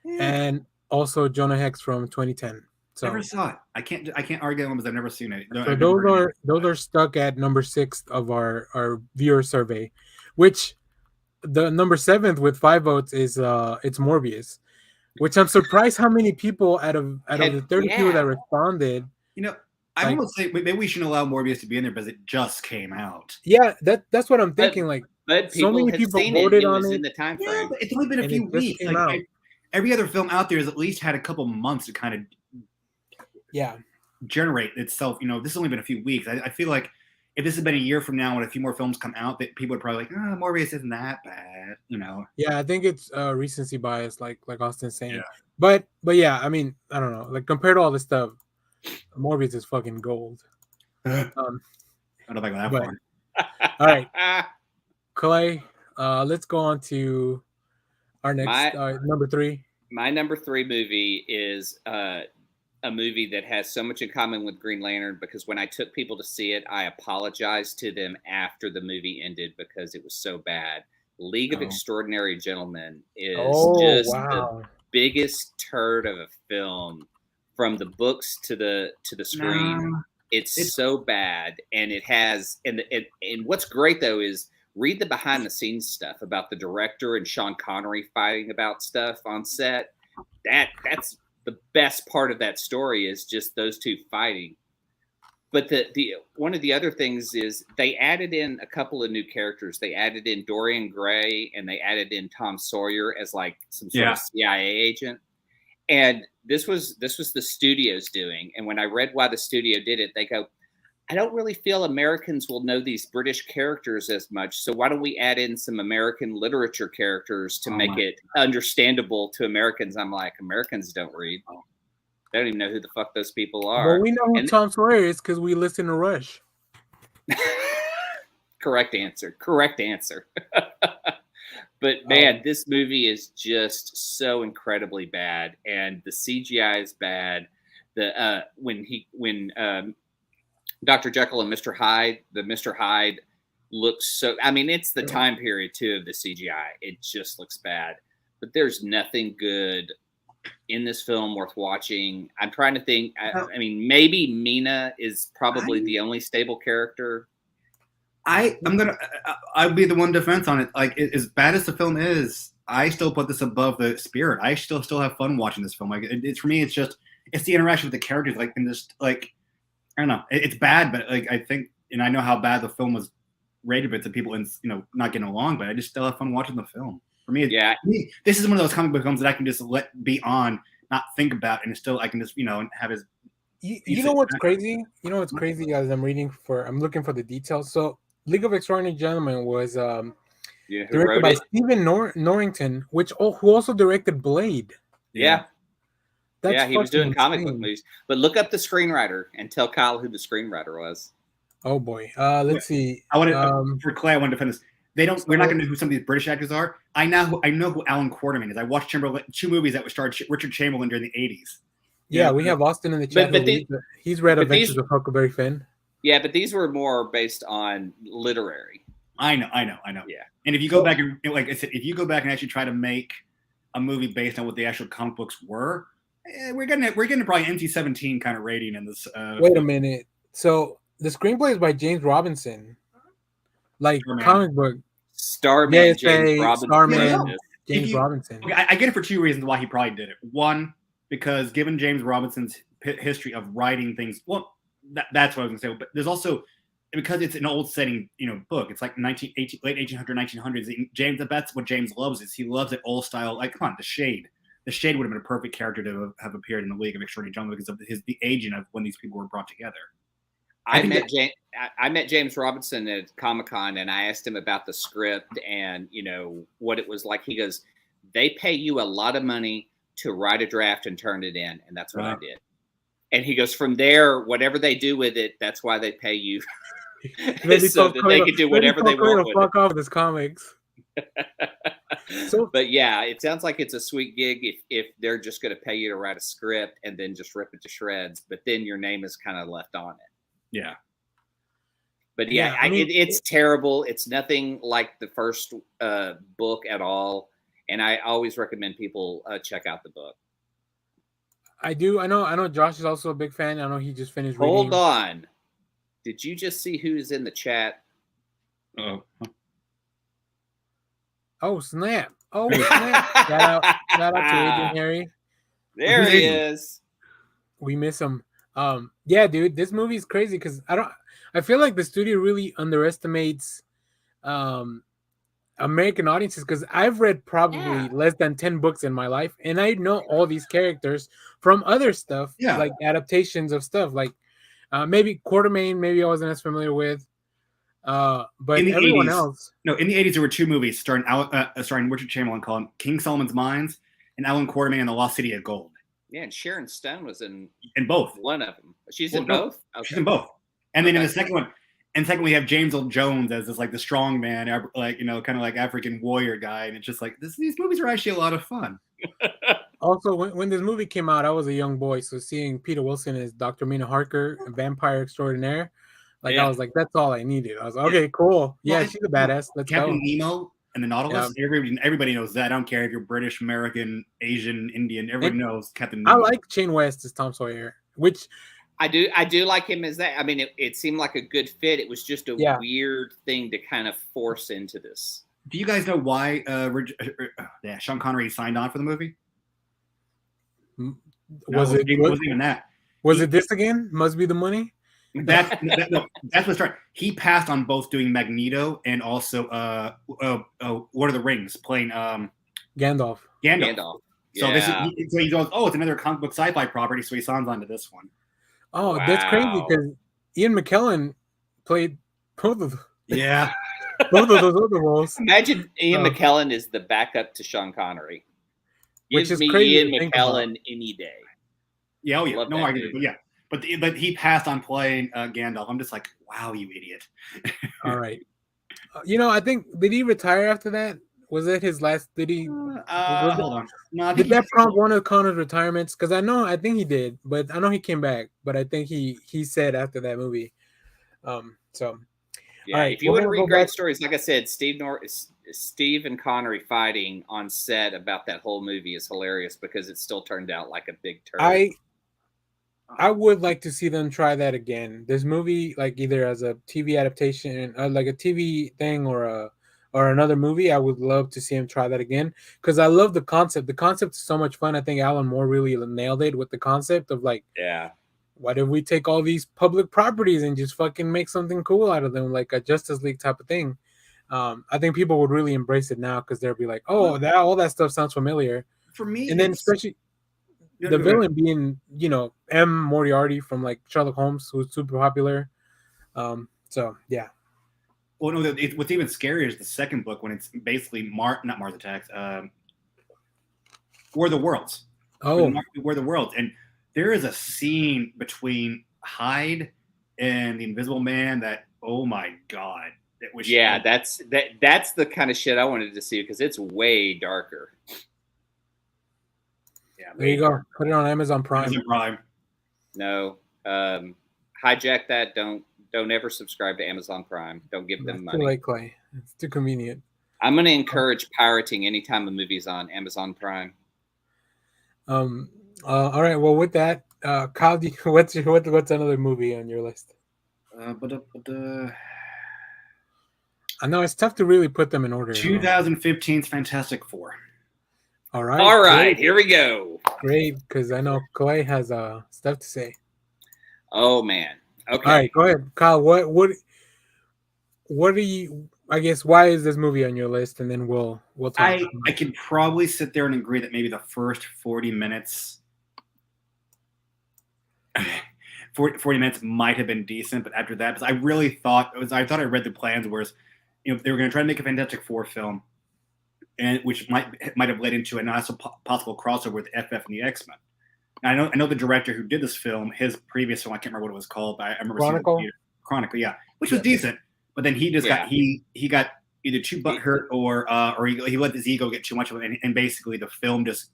and also Jonah Hex from 2010. So never saw it. I can't argue them because I've never seen it. So those are stuck at number 6 of our viewer survey, which the number 7th with 5 votes is it's Morbius, which I'm surprised how many people out of the 30 people that responded. I almost say maybe we shouldn't allow Morbius to be in there because it just came out. Yeah, that's what I'm thinking. But so many people voted on it. In the time frame. Yeah, but it's only been a few weeks. Every other film out there has at least had a couple months to kind of generate itself. This has only been a few weeks. I feel like if this had been a year from now when a few more films come out, that people would probably Morbius isn't that bad. Yeah, I think it's recency bias, like Austin's saying. Yeah. But yeah, I mean, I don't know. Like compared to all this stuff, Morbius is fucking gold. I don't know if I go that far. All right, Clay. Let's go on to our next number 3. My number 3 movie is a movie that has so much in common with Green Lantern because when I took people to see it, I apologized to them after the movie ended because it was so bad. League of Oh. Extraordinary Gentlemen is Oh just the wow! biggest turd of a film from the books to the screen. Nah. It's so bad, and it has and what's great though is read the behind the scenes stuff about the director and Sean Connery fighting about stuff on set. That's the best part of that story is just those two fighting. But the one of the other things is they added in a couple of new characters. They added in Dorian Gray and they added in Tom Sawyer as like some sort of CIA agent. And this was the studio's doing. And when I read why the studio did it, they go, I don't really feel Americans will know these British characters as much. So why don't we add in some American literature characters to make it understandable to Americans? I'm like, Americans don't read. They don't even know who the fuck those people are. Well, we know who Tom Sawyer is because we listen to Rush. Correct answer. But man, this movie is just so incredibly bad, and the CGI is bad. When Dr. Jekyll and Mr. Hyde looks so. I mean, it's the time period too of the CGI. It just looks bad. But there's nothing good in this film worth watching. I'm trying to think. I mean, maybe Mina is probably the only stable character. I'll be the one defense on it. Like as bad as the film is, I still put this above the Spirit. I still have fun watching this film. Like it's for me, it's the interaction with the characters. Like and just like I don't know, it's bad, but like I think, and I know how bad the film was rated by the people, and not getting along. But I just still have fun watching the film. For me, this is one of those comic book films that I can just let be on, not think about, and still I can just have his. You know what's crazy? You know what's crazy? As I'm looking for the details. So League of Extraordinary Gentlemen was directed by Stephen Norrington, who also directed Blade. Yeah. That's he was doing comic book movies. But look up the screenwriter and tell Kyle who the screenwriter was. Oh boy. Let's see. I want to for Clay. I want to defend this. We're not going to know who some of these British actors are. I know who Alan Quarterman is. I watched two movies that starred Richard Chamberlain during the 80s. Yeah, we have Austin in the chat. But he's read Adventures of Huckleberry Finn. Yeah, but these were more based on literary. I know. Yeah. And if you go back and, like I said, if you go back and actually try to make a movie based on what the actual comic books were, we're getting probably NC-17 kind of rating in this. Wait a minute. So the screenplay is by James Robinson, like Starman. Comic book. Starman. James Robinson. Starman. James Robinson. Okay, I get it for two reasons why he probably did it. One, because given James Robinson's history of writing things, well, that's what I was going to say. But there's also, because it's an old setting, book. It's like late 1800s, 1900s. James, that's what James loves. Is he loves that old style. Like, come on, the Shade. The Shade would have been a perfect character to have appeared in the League of Extraordinary Gentlemen because of the aging of when these people were brought together. I met James Robinson at Comic-Con, and I asked him about the script and what it was like. He goes, "They pay you a lot of money to write a draft and turn it in," and that's what I did. And he goes, "From there, whatever they do with it, that's why they pay you, so that they can do whatever they want with it." Fuck off with his comics. But yeah, it sounds like it's a sweet gig if they're just going to pay you to write a script and then just rip it to shreds, but then your name is kind of left on it. Yeah. But it's terrible. It's nothing like the first book at all. And I always recommend people check out the book. I do. I know Josh is also a big fan. I know he just finished reading. Hold on. Did you just see who's in the chat? Oh, snap. Shout out to Agent Harry. There he is. We miss him. Yeah, dude, this movie is crazy because I feel like the studio really underestimates American audiences because I've read probably less than 10 books in my life, and I know all these characters from other stuff, like adaptations of stuff, like maybe Quartermain, maybe I wasn't as familiar with. But everyone else. No, in the 80s, there were two movies starring Richard Chamberlain called King Solomon's Mines and Alan Quartermain and The Lost City of Gold. Yeah, and Sharon Stone was in both. One of them. She's in both? Okay. She's in both. And then in the second one, we have James Earl Jones as this like the strong man, like kind of like African warrior guy, and it's just like these movies are actually a lot of fun. Also, when this movie came out, I was a young boy, so seeing Peter Wilson as Dr. Mina Harker, a vampire extraordinaire, I was like, that's all I needed. I was like, okay, cool. Yeah, she's a badass. Let's Captain go. Nemo. and the Nautilus. Everybody knows that. I don't care if you're British, American, Asian, Indian. Everybody knows Captain I Nemo. like Shane West as Tom Sawyer, which I do like him as that. I mean, it seemed like a good fit. It was just a weird thing to kind of force into this. Do you guys know why Sean Connery signed on for the movie? Was it wasn't even that. Was it this again? Must be the money. That's what started. He passed on both doing Magneto and also Lord of the Rings, playing Gandalf. So so he goes, oh, it's another comic book sci-fi property, so he signs on to this one. Oh, that's crazy because Ian McKellen played both of them. Yeah. Both of those other roles. Imagine Ian McKellen is the backup to Sean Connery. Which is me crazy Ian McKellen any day. Yeah, oh yeah. Love No that argument. dude. But yeah. But he passed on playing Gandalf. I'm just like, wow, you idiot. All right. I think, did he retire after that? Was that his last? Did he? Hold on. No, did that prompt one of Connor's retirements? Because I think he did, but I know he came back. But I think he said after that movie. So. Yeah, all right, if you want to read great stories, like I said, Steve and Connery fighting on set about that whole movie is hilarious because it still turned out like a big turd. I would like to see them try that again. This movie, like either as a TV adaptation, like a TV thing, or another movie, I would love to see him try that again because I love the concept. The concept is so much fun. I think Alan Moore really nailed it with the concept of like, why don't we take all these public properties and just fucking make something cool out of them, like a Justice League type of thing? I think people would really embrace it now because they'll be like, oh, all that stuff sounds familiar. For me, and then especially the villain being, M. Moriarty from like Sherlock Holmes, who's super popular. So yeah. Well, no, what's even scarier is the second book when it's basically not Mars Attacks, War of the Worlds. Oh, War of the Worlds, and there is a scene between Hyde and the Invisible Man that, oh my god, that was that's the kind of shit I wanted to see because it's way darker. Yeah, there you go. Put it on Amazon Prime. Amazon Prime. No, hijack that. Don't ever subscribe to Amazon Prime. Don't give them money. Too late, Clay. It's too convenient. I'm going to encourage pirating anytime a movie's on Amazon Prime. All right. Well, with that, Kyle, what's another movie on your list? I know it's tough to really put them in order. 2015's Fantastic Four. All right. All right. Here we go. Great, because I know Clay has stuff to say. Oh man. Okay. All right. Go ahead, Kyle. What do you? I guess why is this movie on your list? And then we'll talk. I can probably sit there and agree that maybe the first 40 minutes 40 minutes might have been decent, but after that, because I really thought I read the plans, whereas they were going to try to make a Fantastic Four film, and which might have led into a not so possible crossover with FF and the X-Men. Now, I know the director who did this film, his previous film, I can't remember what it was called, but I remember Chronicle. seeing Chronicle, yeah, which was decent, but then he just got either too butthurt or he let his ego get too much of it, and basically the film just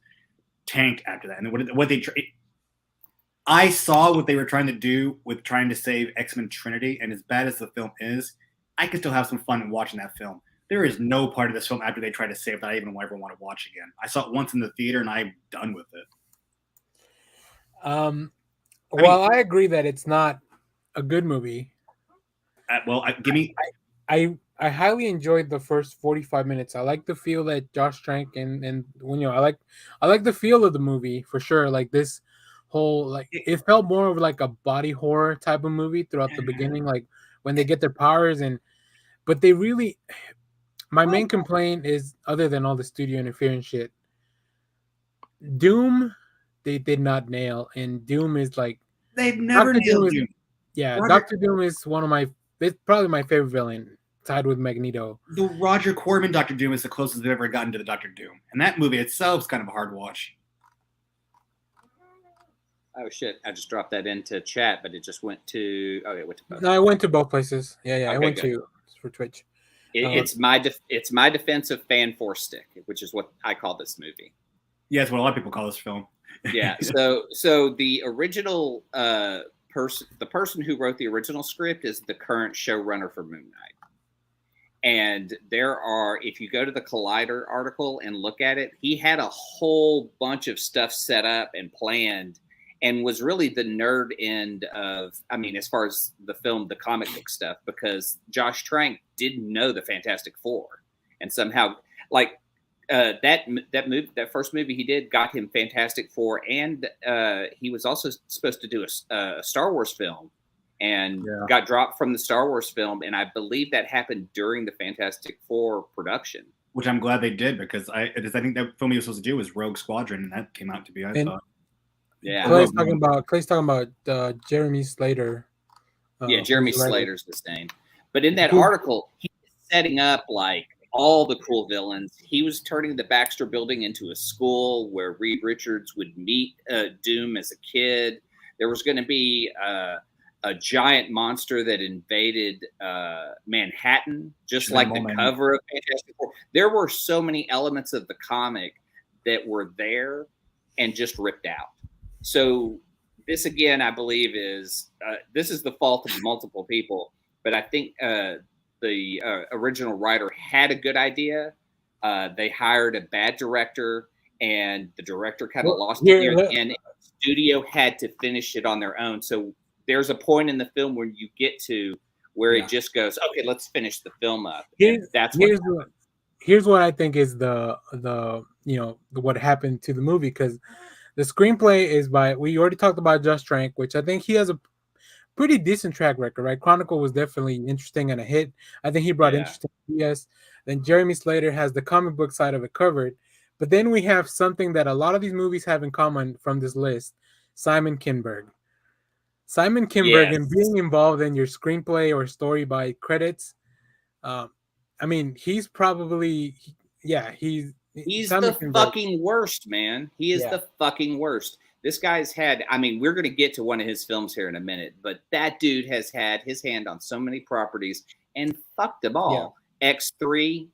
tanked after that. And I saw what they were trying to do with trying to save X-Men Trinity, and as bad as the film is, I could still have some fun watching that film. There is no part of this film after they try to save that I even ever want to watch again. I saw it once in the theater, and I'm done with it. I agree that it's not a good movie. I highly enjoyed the first 45 minutes. I like the feel that Josh Trank and I like the feel of the movie for sure. Like this whole it felt more of like a body horror type of movie throughout the beginning, like when they get their powers but they really. My main complaint is, other than all the studio interference shit, Doom they did not nail, and Doom is like they've never nailed Doom. Dr. Doom is it's probably my favorite villain, tied with Magneto. The Roger Corman Dr. Doom is the closest they've ever gotten to the Dr. Doom, and that movie itself is kind of a hard watch. Oh shit! I just dropped that into chat, but it just went to. Oh, it went to both. No, I went to both places. Yeah, okay, I went for Twitch. It's my defense of Fan Force Stick, which is what I call this movie. Yeah, it's what a lot of people call this film. Yeah. So the original the person who wrote the original script is the current showrunner for Moon Knight, And there are, if you go to the Collider article and look at it, he had a whole bunch of stuff set up and planned, and was really the nerd end of, I mean, as far as the film, the comic book stuff, because Josh Trank didn't know the Fantastic Four, and somehow, like, that first movie he did got him Fantastic Four, and he was also supposed to do a Star Wars film, and got dropped from the Star Wars film, and I believe that happened during the Fantastic Four production. Which I'm glad they did, because I think that film he was supposed to do was Rogue Squadron, and that came out to be, I thought. Yeah, Clay's talking about Jeremy Slater. Jeremy Slater's his name. But in that article, he was setting up like all the cool villains. He was turning the Baxter Building into a school where Reed Richards would meet Doom as a kid. There was going to be a giant monster that invaded Manhattan, just like the cover of Fantastic Four. There were so many elements of the comic that were there and just ripped out. So this, again, I believe is this is the fault of multiple people, but I think the original writer had a good idea. They hired a bad director, and the director kind of lost it, and the studio had to finish it on their own. So there's a point in the film where you get to where it just goes, okay, let's finish the film up. Here's what I think is the what happened to the movie, because the screenplay is by, we already talked about Josh Trank, which I think he has a pretty decent track record, right? Chronicle was definitely interesting and a hit. I think he brought interesting ideas. Then Jeremy Slater has the comic book side of it covered. But then we have something that a lot of these movies have in common from this list: Simon Kinberg. Simon Kinberg, and being involved in your screenplay or story by credits. I mean, he's probably, he's the fucking worst, man. He is the fucking worst. This guy's had, I mean, we're going to get to one of his films here in a minute, but that dude has had his hand on so many properties and fucked them all. X3,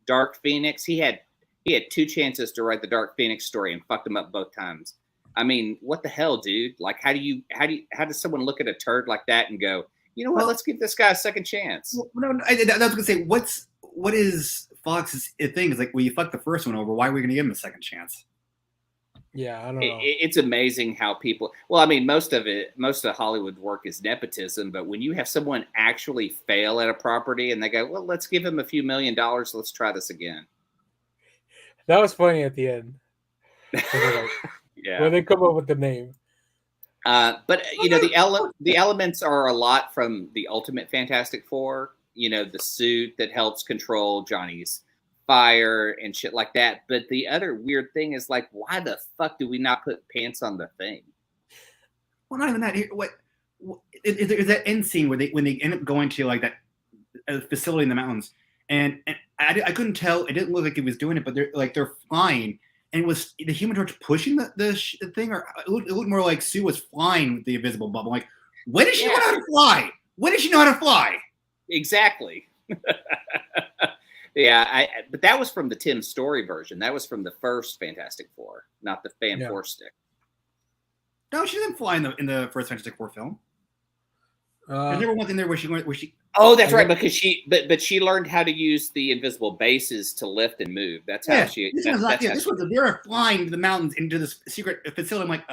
Dark Phoenix. He had 2 chances to write the Dark Phoenix story and fucked them up both times. I mean, what the hell, dude? Like, how does someone look at a turd like that and go, you know what? Let's give this guy a second chance. Well, no, I was going to say, what is Fox's thing? Is like, well, you fucked the first one over. Why are we going to give him a second chance? Yeah, I don't know. It's amazing how people. Well, I mean, most of Hollywood work is nepotism, but when you have someone actually fail at a property and they go, well, let's give him a few $1 million. Let's try this again. That was funny at the end. When they come up with the name. But you know, the elements are a lot from the Ultimate Fantastic Four. You know, the suit that helps control Johnny's fire and shit like that. But the other weird thing is, like, why the fuck do we not put pants on the Thing? Well, not even that. What is that end scene where when they end up going to like that facility in the mountains, and I couldn't tell. It didn't look like it was doing it, but they're flying. And was the Human Torch pushing the thing, or it looked more like Sue was flying with the invisible bubble? Like, when did she know how to fly? When did she know how to fly? Exactly. But that was from the Tim Story version. That was from the first Fantastic Four, not the Fan Four stick. No, she didn't fly in the first Fantastic Four film. There's never one thing there where she. Oh, that's right, because she learned how to use the invisible bases to lift and move. That's how she. They were flying to the mountains into this secret facility. I'm like,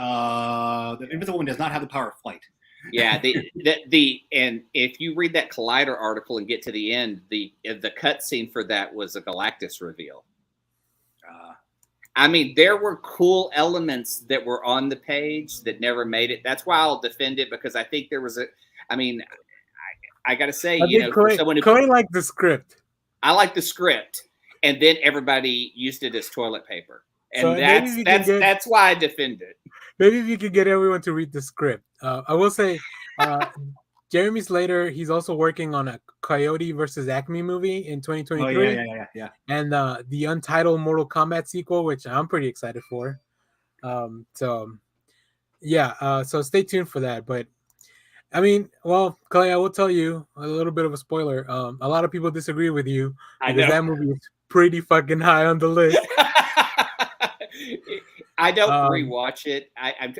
the invisible one does not have the power of flight. Yeah, and if you read that Collider article and get to the end, the cut scene for that was a Galactus reveal. I mean, there were cool elements that were on the page that never made it. That's why I'll defend it, because I think there was I got to say, Chloe liked the script. I like the script, and then everybody used it as toilet paper, and so that's why I defend it. Maybe if you could get everyone to read the script. I will say, Jeremy Slater, he's also working on a Coyote versus Acme movie in 2023. Oh, yeah. And the untitled Mortal Kombat sequel, which I'm pretty excited for. So stay tuned for that. But I mean, well, Clay, I will tell you a little bit of a spoiler. A lot of people disagree with you because that movie is pretty fucking high on the list. I don't rewatch it. I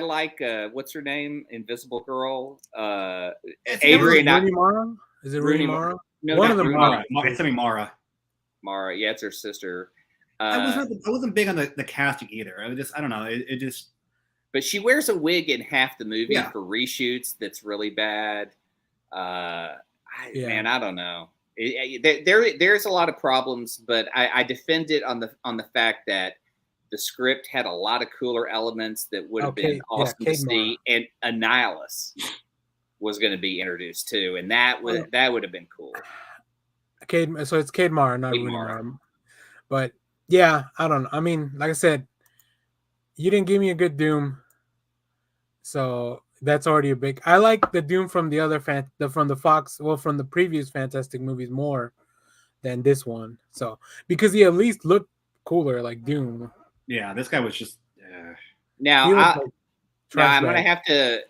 like what's her name? Invisible Girl. Adriana. Is it Rooney Mara? No, One not of them. Rooney. Mara. It's Mara. Mara. Yeah, it's her sister. I wasn't big on the casting either. I don't know. It just. But she wears a wig in half the movie Yeah. for reshoots. That's really bad. Man, I don't know. There's a lot of problems, but I defend it on the fact that the script had a lot of cooler elements that would have been awesome to see, and Annihilus was going to be introduced too, and that would have been cool. So it's Cade Mara, not Rooney Mara. But yeah, I don't know. I mean, like I said, you didn't give me a good Doom, so that's already a big. I like the Doom from the other from the Fox, from the previous Fantastic movies more than this one. So because he at least looked cooler, like Doom. Yeah, this guy was just. Now I'm going to have to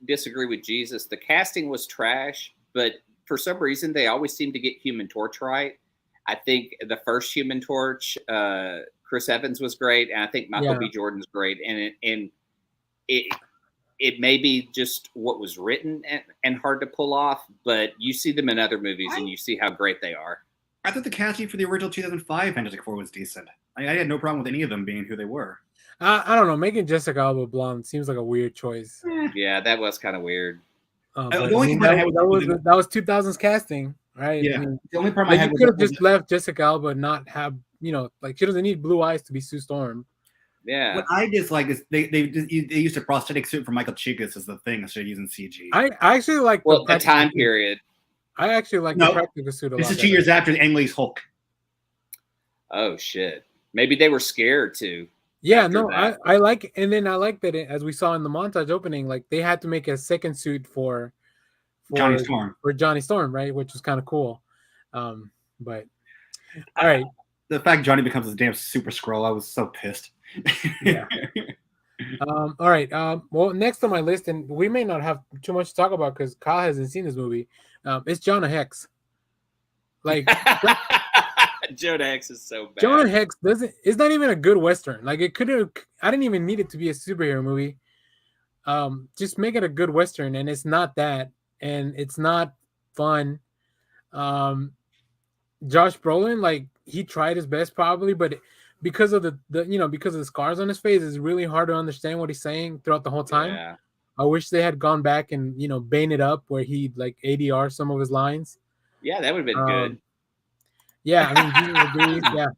disagree with Jesus. The casting was trash, but for some reason they always seem to get Human Torch right. I think the first Human Torch, Chris Evans was great, and I think Michael B. Jordan's great, and it may be just what was written and hard to pull off, but you see them in other movies and you see how great they are. I thought the casting for the original 2005 Fantastic Four was decent. I had no problem with any of them being who they were. I don't know. Making Jessica Alba blonde seems like a weird choice. Yeah, that was kind of weird. That was 2000s casting, right? Yeah. I mean, the only problem I had you could have just left Jessica Alba and not have, like she doesn't need blue eyes to be Sue Storm. Yeah. What I dislike is they used a prosthetic suit for Michael Chiklis as the thing instead of using CG. I actually like the time period. I actually like the practical suit a lot. This is 2 years after Ang Lee's Hulk. Oh shit! Maybe they were scared too. Yeah, no, I like, and then I like that as we saw in the montage opening, like they had to make a second suit for Johnny Storm. For Johnny Storm, right? Which was kind of cool. But all right, the fact Johnny becomes a damn Super Skrull, I was so pissed. Yeah. All right. Well, next on my list, and we may not have too much to talk about because Kyle hasn't seen this movie. It's Jonah Hex. Like Jonah Hex is so bad. Jonah Hex it's not even a good Western. Like it could have. I didn't even need it to be a superhero movie. Just make it a good Western, and it's not that, and it's not fun. Josh Brolin, like he tried his best probably, but because of because of the scars on his face, it's really hard to understand what he's saying throughout the whole time. Yeah. I wish they had gone back and bane it up where he like ADR some of his lines. Yeah, that would have been good. Yeah, I mean, yeah.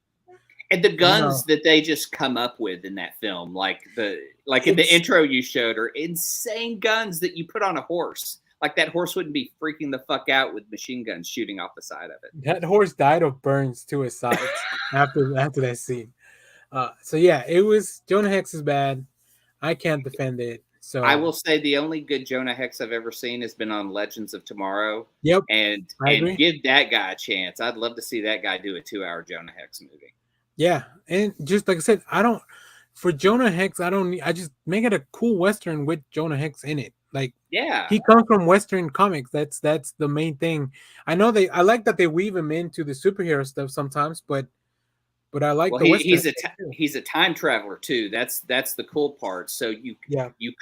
And the guns that they just come up with in that film, like in the intro you showed, are insane guns that you put on a horse. Like that horse wouldn't be freaking the fuck out with machine guns shooting off the side of it. That horse died of burns to his sides after that scene. So yeah, it was Jonah Hex is bad. I can't defend it. So I will say the only good Jonah Hex I've ever seen has been on Legends of Tomorrow. Yep. And give that guy a chance. I'd love to see that guy do a 2-hour Jonah Hex movie. Yeah. And just like I said, for Jonah Hex, I just make it a cool Western with Jonah Hex in it. Like, yeah, he comes from Western comics. That's the main thing. I know I like that they weave him into the superhero stuff sometimes, but I like the Western. He's a time traveler too. That's the cool part. So you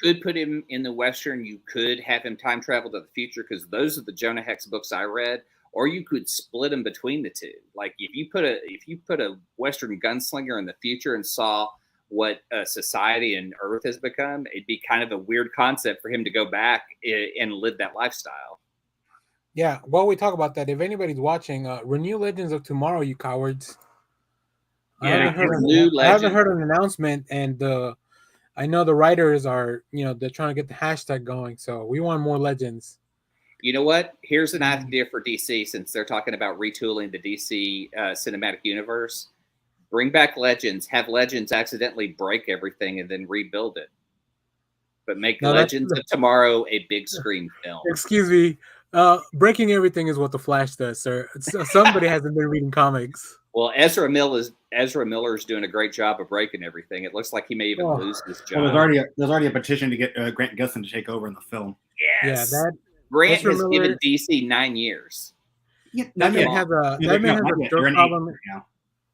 could put him in the Western. You could have him time travel to the future because those are the Jonah Hex books I read. Or you could split them between the two. Like if you put a Western gunslinger in the future and saw what society and Earth has become, it'd be kind of a weird concept for him to go back and live that lifestyle. Yeah, while we talk about that, if anybody's watching, renew Legends of Tomorrow, you cowards. Yeah, I haven't heard an announcement, and I know the writers are, they're trying to get the hashtag going, so we want more Legends. You know what? Here's an idea for DC, since they're talking about retooling the DC cinematic universe. Bring back Legends. Have Legends accidentally break everything and then rebuild it. But make Legends of Tomorrow a big screen film. Excuse me. Breaking everything is what the Flash does, sir. Somebody hasn't been reading comics. Well, Ezra Miller's doing a great job of breaking everything. It looks like he may even lose his job. Well, there's already a petition to get Grant Gustin to take over in the film. Yes. Yeah, Grant has given DC 9 years. Yeah, that man has a drug problem.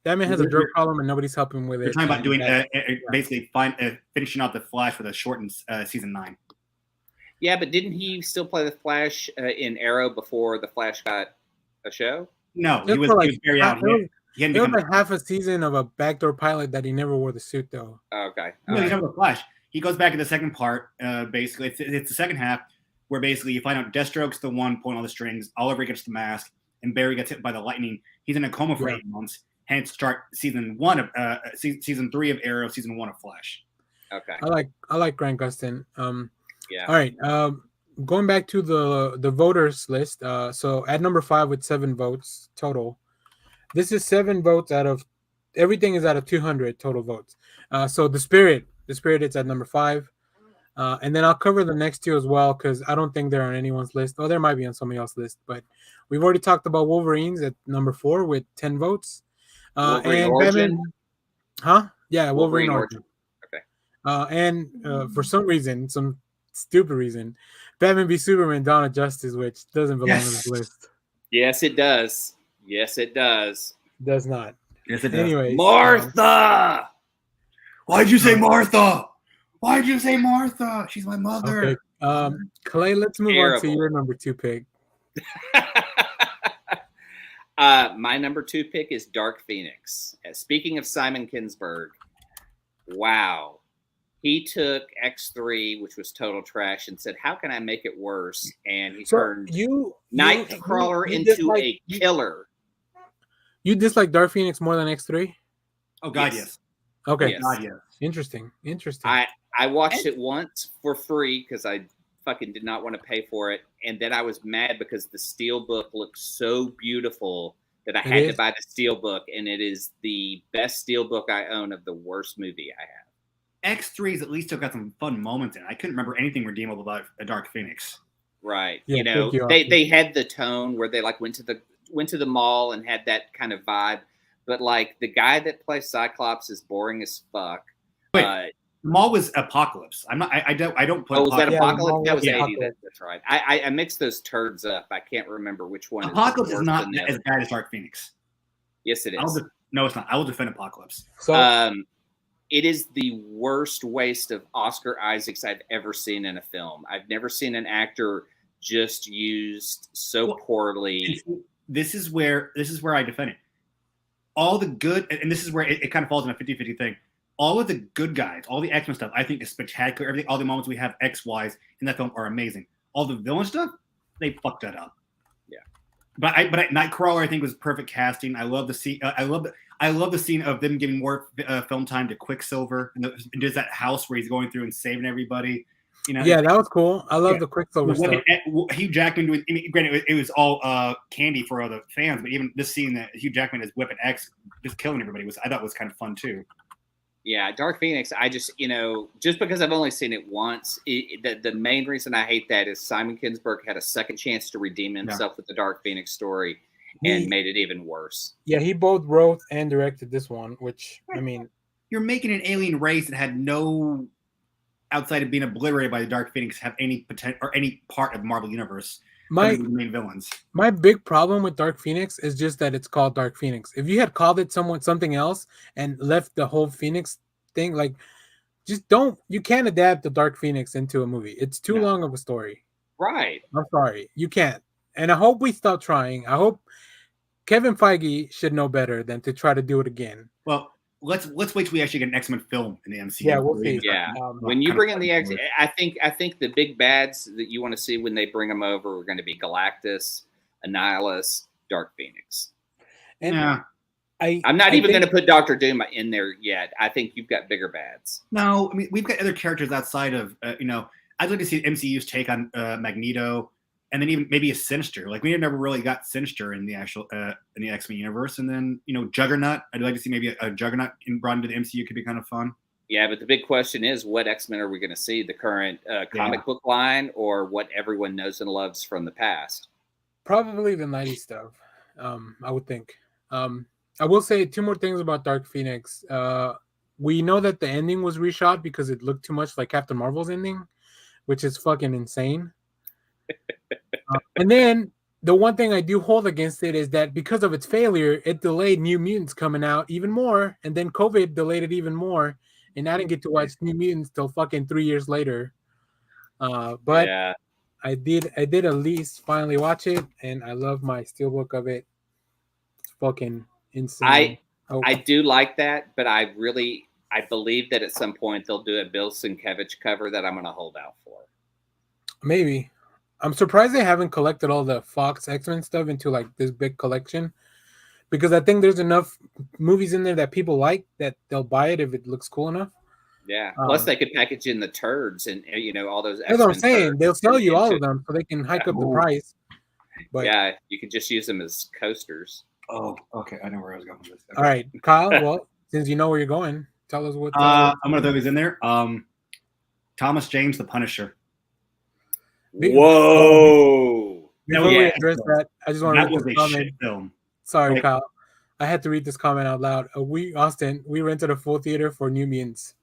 That man has a drug problem, and nobody's helping with it. They're talking about doing basically finishing out the Flash with a shortened season 9. Yeah, but didn't he still play the Flash in Arrow before the Flash got a show? No, Just he was, for, he was very out. He hadn't It was become. like half a season of a backdoor pilot that he never wore the suit though. Okay. No, All he's right. talking about Flash. He goes back in the second part. Basically, it's the second half where basically you find out Deathstroke's the one pulling all the strings. Oliver gets the mask, and Barry gets hit by the lightning. He's in a coma for 8 months. Hence, start season 3 of Arrow, season 1 of Flash. Okay. I like Grant Gustin. Yeah. All right. Going back to the voters list. So at number 5 with 7 votes total. This is 7 votes out of everything is out of 200 total votes. So the Spirit is at number 5. And then I'll cover the next 2 as well because I don't think they're on anyone's list. Oh, there might be on somebody else's list, but we've already talked about Wolverines at number 4 with 10 votes. Wolverine And Origin? Batman, huh? Yeah, Wolverine Origin. Origin. Okay. And for some reason, some stupid reason, Batman v Superman: Dawn of Justice, which doesn't belong on this list, Yes, it does. Yes, it does. does not. Yes, it does. Anyways, Martha. Why'd you say Martha? Why'd you say Martha? She's my mother. okay. Clay, let's move on to Terrible. your number 2 pick. My number 2 pick is Dark Phoenix. Speaking of Simon Kinberg, wow. He took X3, which was total trash, and said, how can I make it worse? And he turned Nightcrawler into a killer. You dislike Dark Phoenix more than X3? Oh, God, yes. Okay. Yes. God, yes. Interesting. I watched it once for free because I fucking did not want to pay for it. And then I was mad because the Steelbook looked so beautiful that I had to buy the Steelbook. And it is the best Steelbook I own of the worst movie I have. X3's at least still got some fun moments in it. I couldn't remember anything redeemable about a Dark Phoenix. Right. Yeah, You know, thank you, they had the tone where they like went to the mall and had that kind of vibe. But like the guy that plays Cyclops is boring as fuck. Wait, the mall was Apocalypse. I'm not. I don't put. Oh, was that Yeah, Apocalypse? That was yeah, 80. That's right. I mixed those turds up. I can't remember which one. Apocalypse is worse not than the as other. bad as Dark Phoenix. Yes, it is. No, it's not. I will defend Apocalypse. So It is the worst waste of Oscar Isaacs I've ever seen in a film. I've never seen an actor just used so poorly. This is where I defend it. All the good, and this is where it kind of falls in a 50-50 thing. All of the good guys, all the X-Men stuff, I think is spectacular. Everything, all the moments we have X-Ys in that film are amazing. All the villain stuff, they fucked that up. Yeah. But Nightcrawler, I think, was perfect casting. I love the scene. I love the scene of them giving more film time to Quicksilver and there's that house where he's going through and saving everybody. You know, yeah, that was cool. I love the Quicksilver stuff. Hugh Jackman doing. I mean, granted, it was all candy for all the fans, but even this scene that Hugh Jackman is whipping X, just killing everybody I thought was kind of fun too. Yeah, Dark Phoenix. I just, just because I've only seen it once, the main reason I hate that is Simon Kinberg had a second chance to redeem himself with the Dark Phoenix story and made it even worse. Yeah, he both wrote and directed this one, which I mean, you're making an alien race that had no, outside of being obliterated by the Dark Phoenix, have any potential or any part of Marvel Universe. My main villains. My big problem with Dark Phoenix is just that it's called Dark Phoenix. If you had called it something else and left the whole Phoenix thing, like, just don't. You can't adapt the Dark Phoenix into a movie. It's too long of a story. Right. I'm sorry, you can't. And I hope we stop trying. I hope Kevin Feige should know better than to try to do it again. Well, let's wait till we actually get an X-Men film in the MCU. Yeah, we'll see. Yeah, when you bring in the X, I think the big bads that you want to see when they bring them over are going to be Galactus, Annihilus, Dark Phoenix. And yeah. I'm not even going to put Doctor Doom in there yet. I think you've got bigger bads. No, I mean we've got other characters outside of I'd like to see MCU's take on Magneto, and then even maybe a Sinister. Like we never really got Sinister in the actual in the X-Men universe, and then Juggernaut. I'd like to see maybe a Juggernaut brought into the MCU. Could be kind of fun. Yeah, but the big question is, what X-Men are we going to see? The current comic book line, or what everyone knows and loves from the past? Probably the 90s stuff. I would think. I will say 2 more things about Dark Phoenix. We know that the ending was reshot because it looked too much like Captain Marvel's ending, which is fucking insane. And then the one thing I do hold against it is that because of its failure, it delayed New Mutants coming out even more, and then COVID delayed it even more, and I didn't get to watch New Mutants till fucking 3 years later. But Yeah. I did at least finally watch it, and I love my steelbook of it. It's fucking insane. I do like that, but I believe that at some point they'll do a Bill Sienkiewicz cover that I'm going to hold out for. Maybe. I'm surprised they haven't collected all the Fox X-Men stuff into like this big collection, because I think there's enough movies in there that people like that they'll buy it if it looks cool enough. Yeah. Plus, they could package in the turds and all those. That's what I'm X-Men saying. turds They'll sell you all into- of them so they can hike up the price. But yeah, you could just use them as coasters. Oh, okay. I know where I was going with this. Okay. all right, Kyle. Well, since you know where you're going, tell us what. I'm gonna throw these in there. Thomas James, The Punisher. Whoa! Before Yeah. we address that, I just want to That read was this a comment. shit film. Sorry, Like- Kyle. I had to read this comment out loud. We rented a full theater for New Mutants.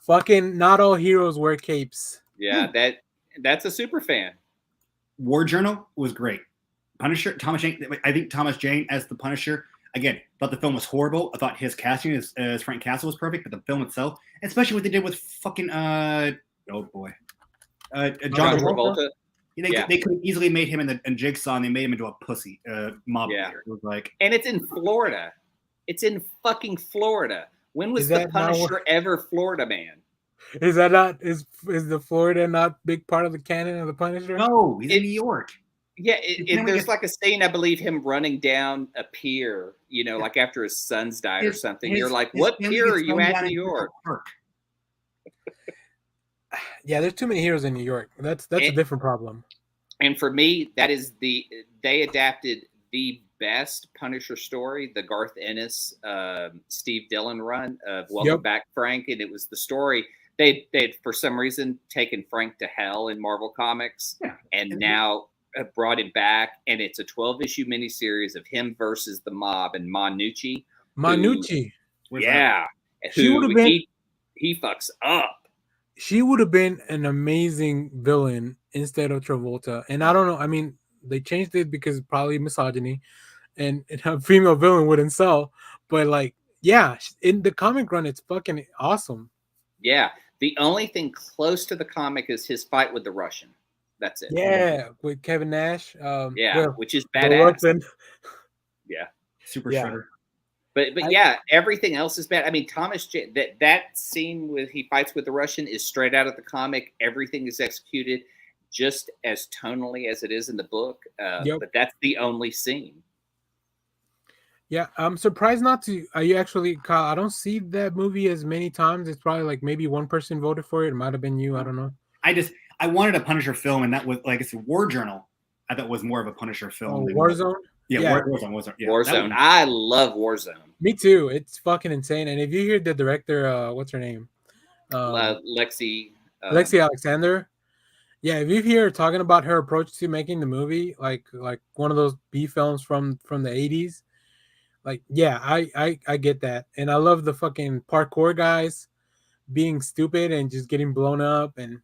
Fucking not all heroes wear capes. Yeah, that's a super fan. War Journal was great. Punisher, Thomas Jane. I think Thomas Jane as the Punisher. Again, thought the film was horrible. I thought his casting as Frank Castle was perfect, but the film itself, especially what they did with fucking John Travolta. They could have easily made him in Jigsaw, and they made him into a pussy mob leader. It was like, and it's in Florida. It's in fucking Florida. When was Is the that not Punisher where- ever Florida man? Is that not is the Florida not big part of the canon of the Punisher? no, he's in New York. Yeah, Then we there's get- like a scene, I believe, him running down a pier, like after his sons died or something. You're like, what family pier gets are you thrown at down in New York? Park. Yeah, there's too many heroes in New York. That's a different problem. And for me, that is they adapted the best Punisher story, the Garth Ennis, Steve Dillon run of Welcome Back, Frank. And it was the story they'd for some reason taken Frank to hell in Marvel Comics, and now brought him back. And it's a 12-issue miniseries of him versus the mob and Manucci. Manucci. Yeah. She would have been. He fucks up. She would have been an amazing villain instead of Travolta. And I don't know. I mean, they changed it because probably misogyny, and a female villain wouldn't sell. But like, yeah, in the comic run, it's fucking awesome. Yeah. The only thing close to the comic is his fight with the Russian. That's it. Yeah, with Kevin Nash. Which is badass. Yeah, super Yeah. shredder. But yeah, everything else is bad. I mean, Thomas J. That scene where he fights with the Russian is straight out of the comic. Everything is executed just as tonally as it is in the book. But that's the only scene. Yeah, I'm surprised not to. Are you actually, Kyle? I don't see that movie as many times. It's probably like maybe one person voted for it. It might have been you. I don't know. I wanted a Punisher film, and that was like it's a War Journal. I thought was more of a Punisher film. Warzone. Yeah, Warzone. Yeah, Warzone. I love Warzone. Me too. It's fucking insane. And if you hear the director, what's her name? Lexi Alexander. Yeah, if you hear her talking about her approach to making the movie, like one of those B films from the 80s, like yeah, I get that, and I love the fucking parkour guys being stupid and just getting blown up and.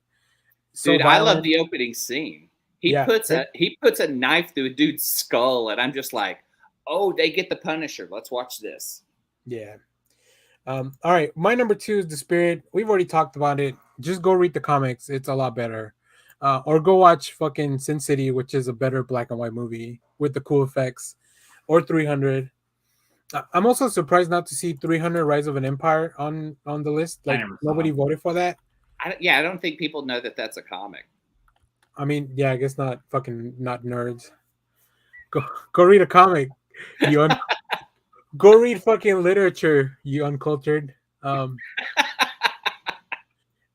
So Dude, violent. I love the opening scene. He puts a knife through a dude's skull, and I'm just like, oh, they get the Punisher. Let's watch this. Yeah. All right. My number 2 is The Spirit. We've already talked about it. Just go read the comics. It's a lot better. Or go watch fucking Sin City, which is a better black and white movie with the cool effects. Or 300. I'm also surprised not to see 300 Rise of an Empire on the list. Like nobody voted for that. I don't think people know that that's a comic. I mean, yeah, I guess not nerds. Go read a comic. Go read fucking literature, you uncultured.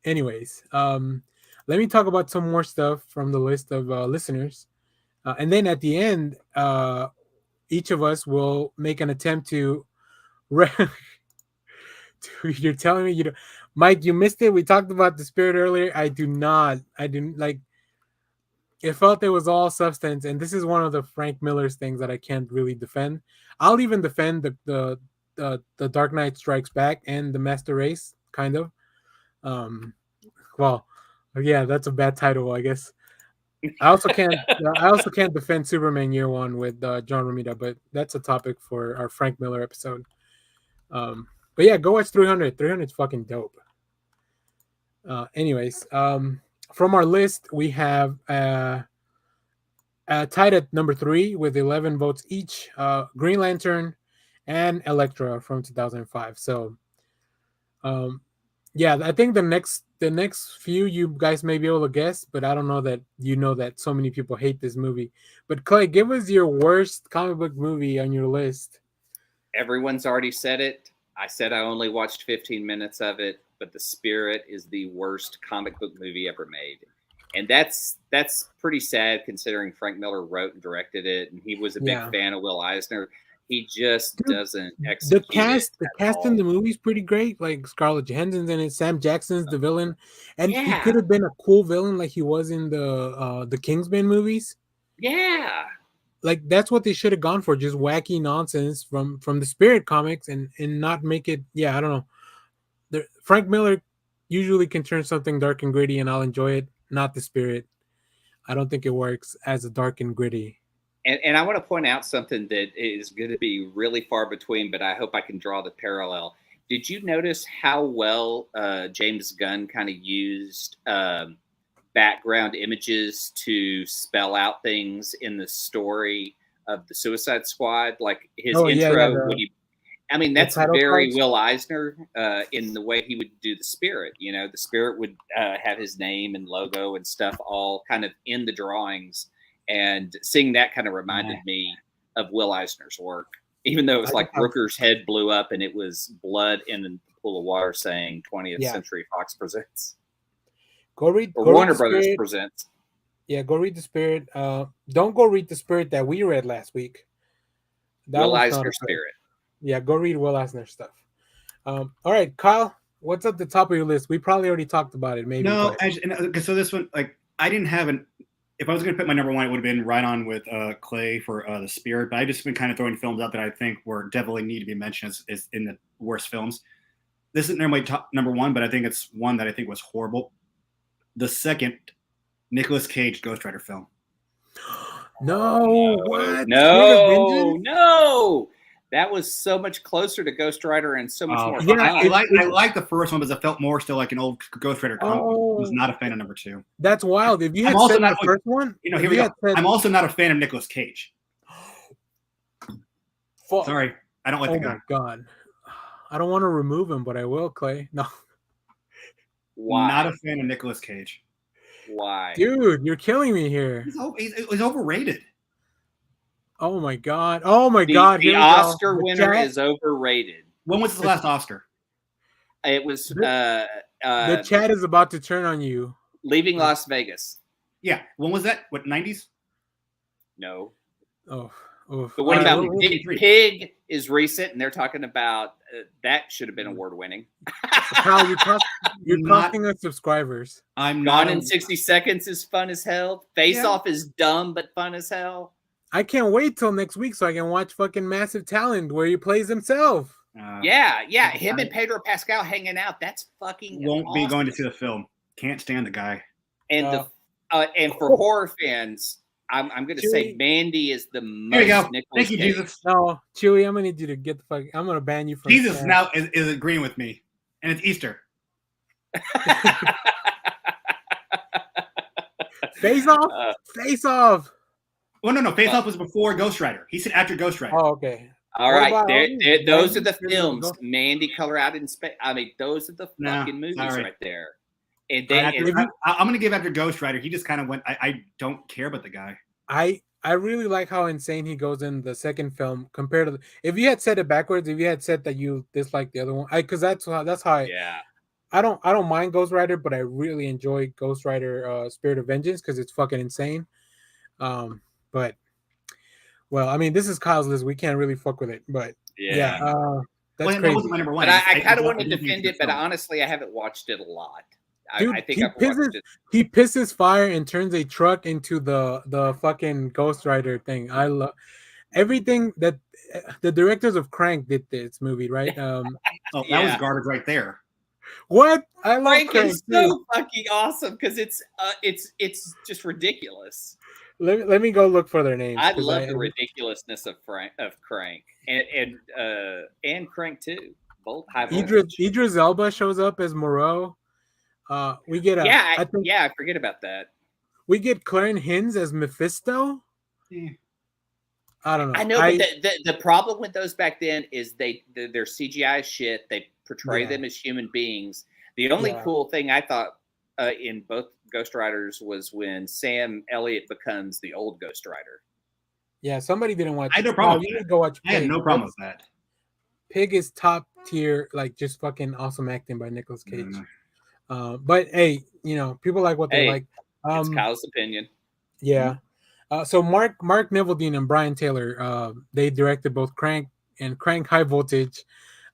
Anyways, let me talk about some more stuff from the list of listeners. And then at the end, each of us will make an attempt to you're telling me you don't. Mike, you missed it. We talked about The Spirit earlier. I didn't like. It felt it was all substance, and this is one of the Frank Miller's things that I can't really defend. I'll even defend the Dark Knight Strikes Back and the Master Race, kind of. Well, yeah, that's a bad title, I guess. I also can't defend Superman Year One with John Romita, but that's a topic for our Frank Miller episode. But yeah, go watch 300. 300 is fucking dope. Anyways, from our list, we have tied at number 3 with 11 votes each. Green Lantern and Elektra from 2005. So, yeah, I think the next few you guys may be able to guess, but I don't know that that so many people hate this movie. But Clay, give us your worst comic book movie on your list. Everyone's already said it. I said I only watched 15 minutes of it, but The Spirit is the worst comic book movie ever made. And that's pretty sad considering Frank Miller wrote and directed it, and he was a big fan of Will Eisner. He just doesn't execute the cast all. in the movie's pretty great. Like Scarlett Johansson's in it, Sam Jackson's the villain, and he could have been a cool villain like he was in the Kingsman movies. Yeah, like that's what they should have gone for, just wacky nonsense from the Spirit comics, and not make it. Yeah, I don't know. Frank Miller usually can turn something dark and gritty, and I'll enjoy it. Not the Spirit. I don't think it works as a dark and gritty. And I want to point out something that is going to be really far between, but I hope I can draw the parallel. Did you notice how well James Gunn kind of used background images to spell out things in the story of the Suicide Squad? Like his intro, that's very cards. Will Eisner in the way he would do the Spirit. You know, the Spirit would have his name and logo and stuff all kind of in the drawings. And seeing that kind of reminded me of Will Eisner's work, even though it was like Rooker's head blew up and it was blood in the pool of water saying 20th Century Fox presents. Warner Brothers presents. Yeah, go read The Spirit. Don't go read The Spirit that we read last week. Will Eisner Spirit. Yeah, go read Will Eisner stuff. All right, Kyle, what's at the top of your list? We probably already talked about it. Maybe. No, so this one, like, I didn't have an. If I was going to put my number one, it would have been right on with Clay for The Spirit. But I've just been kind of throwing films out that I think were definitely need to be mentioned as in the worst films. This isn't my top number one, but I think it's one that I think was horrible. The second Nicolas Cage Ghost Rider film. No, what? No. That was so much closer to Ghost Rider and so much more fun. I like the first one, because it felt more still like an old Ghost Rider comic. I was not a fan of number two. That's wild. If you had said the first one, here we go. I'm also not a fan of Nicolas Cage. Sorry, I don't like the guy. Oh my God, I don't want to remove him, but I will, Clay. No. Why? Not a fan of Nicolas Cage. Why? Dude, you're killing me here. He's overrated. Oh my God. Oh my God. The Oscar winner is overrated. When was the last Oscar? It was the chat is about to turn on you. Leaving Las Vegas. Yeah. When was that? What, 90s? No. Oh. But what about Pig is recent, and they're talking about that should have been award winning. How you're costing us subscribers. I'm Gone in 60 Seconds is fun as hell. Face Off is dumb but fun as hell. I can't wait till next week so I can watch fucking Massive Talent where he plays himself. Yeah. Him and Pedro Pascal hanging out. That's fucking Won't awesome. be going to see the film. Can't stand the guy. And and for horror fans, I'm going to say Mandy is the most. Here you go. Nicolas Thank you, Cage. Jesus. No, Chewie, I'm gonna need you to get the fuck. I'm gonna ban you from. Jesus now is agreeing with me, and it's Easter. Face Off. Face Off. Well, no. Face Off was before Ghost Rider. He said after Ghost Rider. Oh, okay. All right, those are the films. Mandy, Color Out in Space. I mean, those are the fucking movies right there. And I'm going to give after Ghost Rider. He just kind of went. I don't care about the guy. I really like how insane he goes in the second film compared to. If you had said it backwards, if you had said that you dislike the other one, because that's how I don't mind Ghost Rider, but I really enjoy Ghost Rider Spirit of Vengeance because it's fucking insane. But well, I mean, this is Kyle's list. We can't really fuck with it, but that's crazy. That wasn't my number one. But I kind of want to defend it, but honestly, I haven't watched it a lot. Dude, I think I've watched it. He pisses fire and turns a truck into the fucking Ghost Rider thing. I love everything that the directors of Crank did this movie, right? That was garbage right there. What? I love Crank is so fucking awesome because it's just ridiculous. Let me go look for their names. I love the ridiculousness of Crank and Crank too. Both high voltage. Idris Elba shows up as Moreau. We get Yeah, I think I forget about that. we get Clarence Hinds as Mephisto. Yeah. I don't know. I know, but the problem with those back then is they're CGI shit. They portray Yeah. them as human beings. The only Yeah. cool thing I thought in both Ghost Riders was when Sam Elliott becomes the old Ghost Rider. Yeah, somebody didn't watch. I had no problem with You that. need to go watch. I had Pig. no problem with that. Pig is top tier, like just fucking awesome acting by Nicolas Cage. Mm. But hey, people like what they Hey, like. It's Kyle's opinion. Yeah. So Mark Neveldine and Brian Taylor, they directed both Crank and Crank High Voltage,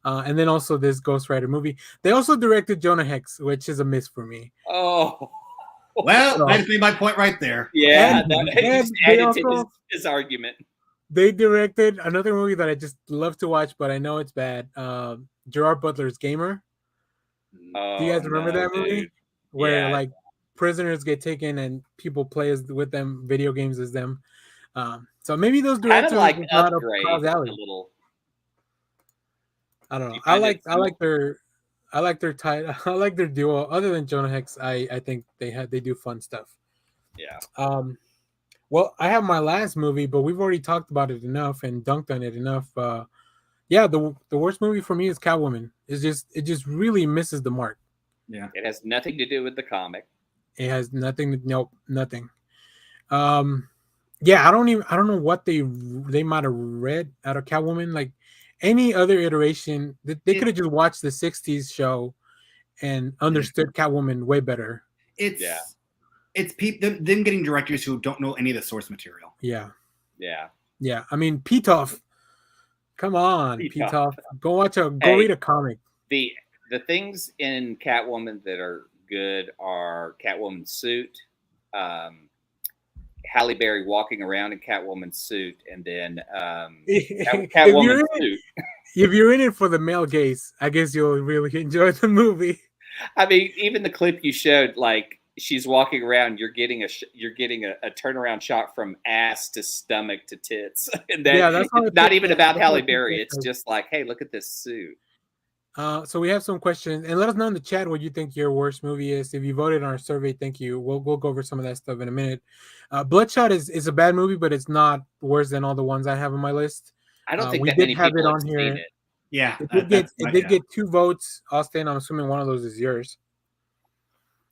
and then also this Ghost Rider movie. They also directed Jonah Hex, which is a miss for me. Oh, Well, So- that's my point right there. yeah, And- that and he's they added to also- his argument. They directed another movie that I just love to watch, but I know it's bad. Gerard Butler's Gamer. Do you guys remember that movie? Dude. Where Yeah. like prisoners get taken and people play with them, video games as them. So maybe those Kind directors of like is not up Upgrade Kyle's a alley. little. I don't know. You I find like it I like their I like their duo. Other than Jonah Hex, I think they do fun stuff. Yeah. Well, I have my last movie, but we've already talked about it enough and dunked on it enough. Yeah, the worst movie for me is Catwoman. It just really misses the mark. Yeah. It has nothing to do with the comic. It has nothing. Nope, nothing. Yeah, I don't know what they might have read out of Catwoman. Like any other iteration, they could have just watched the '60s show and understood Catwoman way better. It's Yeah. It's them getting directors who don't know any of the source material. Yeah, Yeah. yeah. I mean, Pitoff. Come on, Pitoff. Pitoff. Go Hey. read a comic. The things in Catwoman that are good are Catwoman's suit, Halle Berry walking around in Catwoman's suit, and then Catwoman's suit. If you're in it for the male gaze, I guess you'll really enjoy the movie. I mean, even the clip you showed, like she's walking around, you're getting a turnaround shot from ass to stomach to tits, and then Yeah, that's how it's I not picked even that- about that's how I Halle picked Berry. that It's clip. just like, hey, look at this suit. So we have some questions, and let us know in the chat what you think your worst movie is. If you voted on our survey, thank you. We'll go over some of that stuff in a minute. Bloodshot is a bad movie, but it's not worse than all the ones I have on my list. I don't think we that did many have it people on have here. seen it. Yeah. It did get 2 votes. Austin, I'm assuming one of those is yours.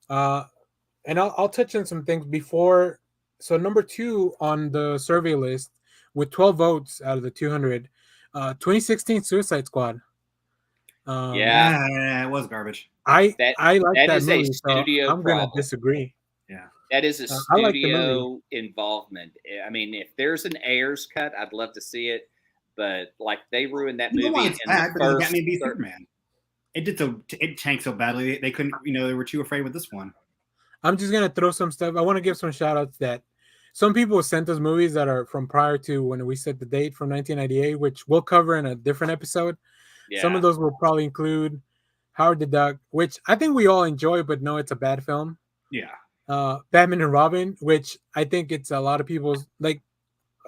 And I'll touch on some things before. So number 2 on the survey list with 12 votes out of the 200, 2016 Suicide Squad. Yeah, it was garbage. I like that that is a movie, so studio I'm gonna problem. disagree. Yeah. That is a I like the studio involvement. I mean, if there's an Ayers cut, I'd love to see it. But like they ruined that You know movie why in it's the bad? Because first. Batman v Superman. It tanked so badly they couldn't. They were too afraid with this one. I'm just gonna throw some stuff. I want to give some shout outs that some people sent us movies that are from prior to when we set the date from 1998, which we'll cover in a different episode. Yeah. Some of those will probably include Howard the Duck, which I think we all enjoy, but no, it's a bad film. Yeah. Batman and Robin, which I think it's a lot of people's like.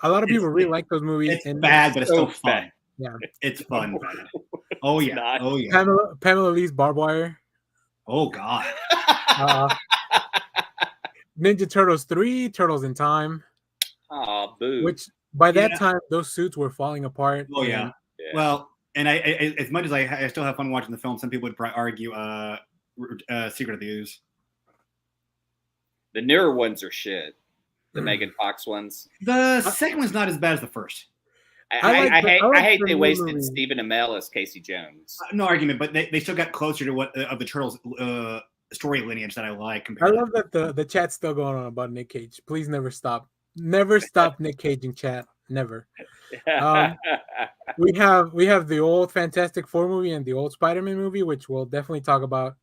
A lot of people really like those movies. It's bad, but it's still fun. bad. Yeah, It's fun. Bad. Oh yeah. not. Oh yeah. Pamela Lee's Barbed Wire. Oh god. Ninja Turtles 3, Turtles in Time, Oh, boo. which by that Yeah. time those suits were falling apart. Oh yeah. and- Yeah. Well, and I as much as I still have fun watching the film, some people would probably argue Secret of the Ooze. The newer ones are shit. The Mm. Megan Fox ones. The second one's not as bad as the first. I like hate the they new wasted movie. Stephen Amell as Casey Jones. No argument, but they still got closer to what of the Turtles story lineage that I like. I Compared love that the chat's still going on about Nick Cage. Please never stop. Never stop Nick Cage in chat. Never. We have the old Fantastic Four movie and the old Spider-Man movie, which we'll definitely talk about.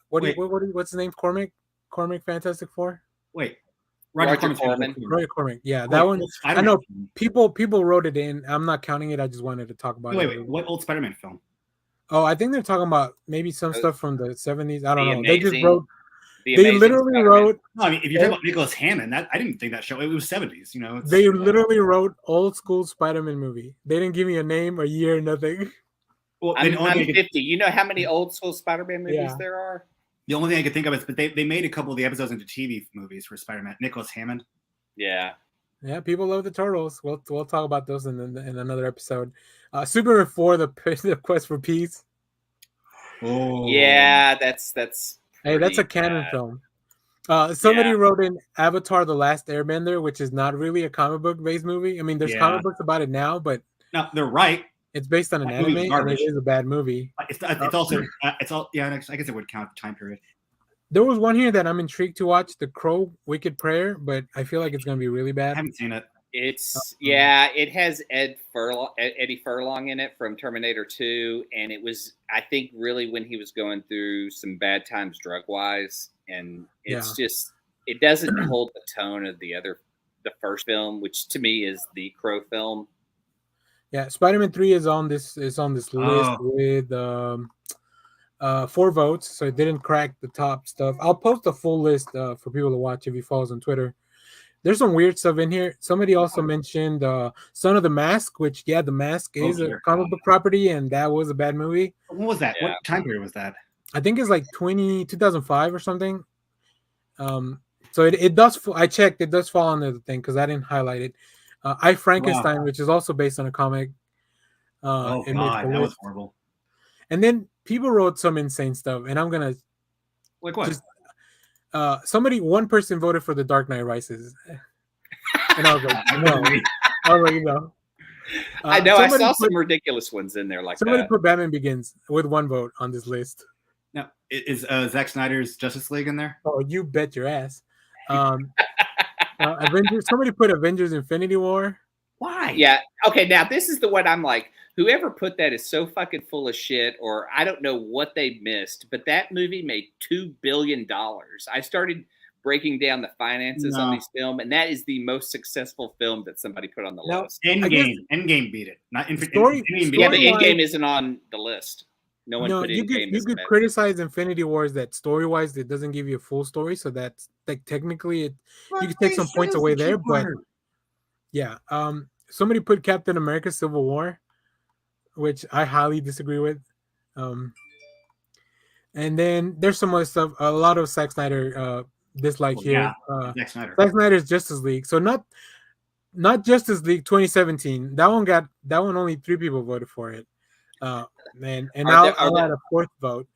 What's his name? Cormac Fantastic Four? Wait, Roger Corman. Roy Cormac. Yeah, that one. old I Spider-Man know film. people wrote it in. I'm not counting it. I just wanted to talk about Wait, it. what old Spider-Man film? Oh, I think they're talking about maybe some stuff from the 70s. I don't The know. They just Amazing- wrote. The They Amazing literally Spider-Man. wrote. No, I mean if you're talking about Nicholas Hammond, I didn't think that show. It was 70s. It's- They literally wrote old school Spider-Man movie. They didn't give me a name, a year, nothing. Well, I'm then only 50. You know how many old school Spider-Man movies Yeah. there are? The only thing I could think of is, but they made a couple of the episodes into TV movies for Spider-Man. Nicholas Hammond. Yeah. Yeah, people love the turtles. We'll talk about those in another episode. Superman 4, the Quest for Peace. Oh, Yeah, that's Hey, that's a pretty canon bad. film. Somebody Yeah. wrote in Avatar: The Last Airbender, which is not really a comic book based movie. I mean, there's Yeah. comic books about it now, but No, they're right. it's based on an That movie was anime, and it garbage. is a bad movie. It's also it's all yeah. I guess it would count the time period. There was one here that I'm intrigued to watch, The Crow: Wicked Prayer, but I feel like it's going to be really I bad. haven't seen it. It's it has Eddie Furlong in it from Terminator 2, and it was I think really when he was going through some bad times drug wise, and it's just it doesn't hold the tone of the first film, which to me is the Crow film. Yeah, Spider-Man 3 is on this list with 4 votes, so it didn't crack the top stuff. I'll post a full list for people to watch if you follow us on Twitter. There's some weird stuff in here. Somebody also mentioned Son of the Mask, which The Mask is a comic book property, and that was a bad movie. What was that? Yeah. What time period was that? I think it's like 2005 or something. So it does. I checked. It does fall under the thing because I didn't highlight it. I Frankenstein, which is also based on a comic. Oh it made God, the that was list. horrible. And then people wrote some insane stuff, and I'm gonna Like what? just one person voted for The Dark Knight Rises, and I was like, no. I was like, no. I know I somebody saw put- some ridiculous ones in there like Somebody that. put Batman Begins with 1 vote on this list. Now, is Zack Snyder's Justice League in there? Oh, you bet your ass. Avengers. Somebody put Avengers: Infinity War. Why? Yeah. Okay. Now this is the one I'm like, whoever put that is so fucking full of shit, or I don't know what they missed. But that movie made $2 billion. I started breaking down the finances on this film, and that is the most successful film that somebody put on the Now, list. Endgame beat it. Not Story- Endgame beat Yeah, it. but story-wise- Endgame isn't on the list. No one No, put you Endgame could as best. criticize Infinity Wars that story-wise it doesn't give you a full story, so that's like technically you could take some points away there, but yeah. Somebody put Captain America: Civil War, which I highly disagree with. And then there's some other stuff. A lot of Zack Snyder dislike here. Zack Snyder. Zack Snyder's Justice League. So not Justice League 2017. That one only 3 people voted for it. And I'll add a 4th vote,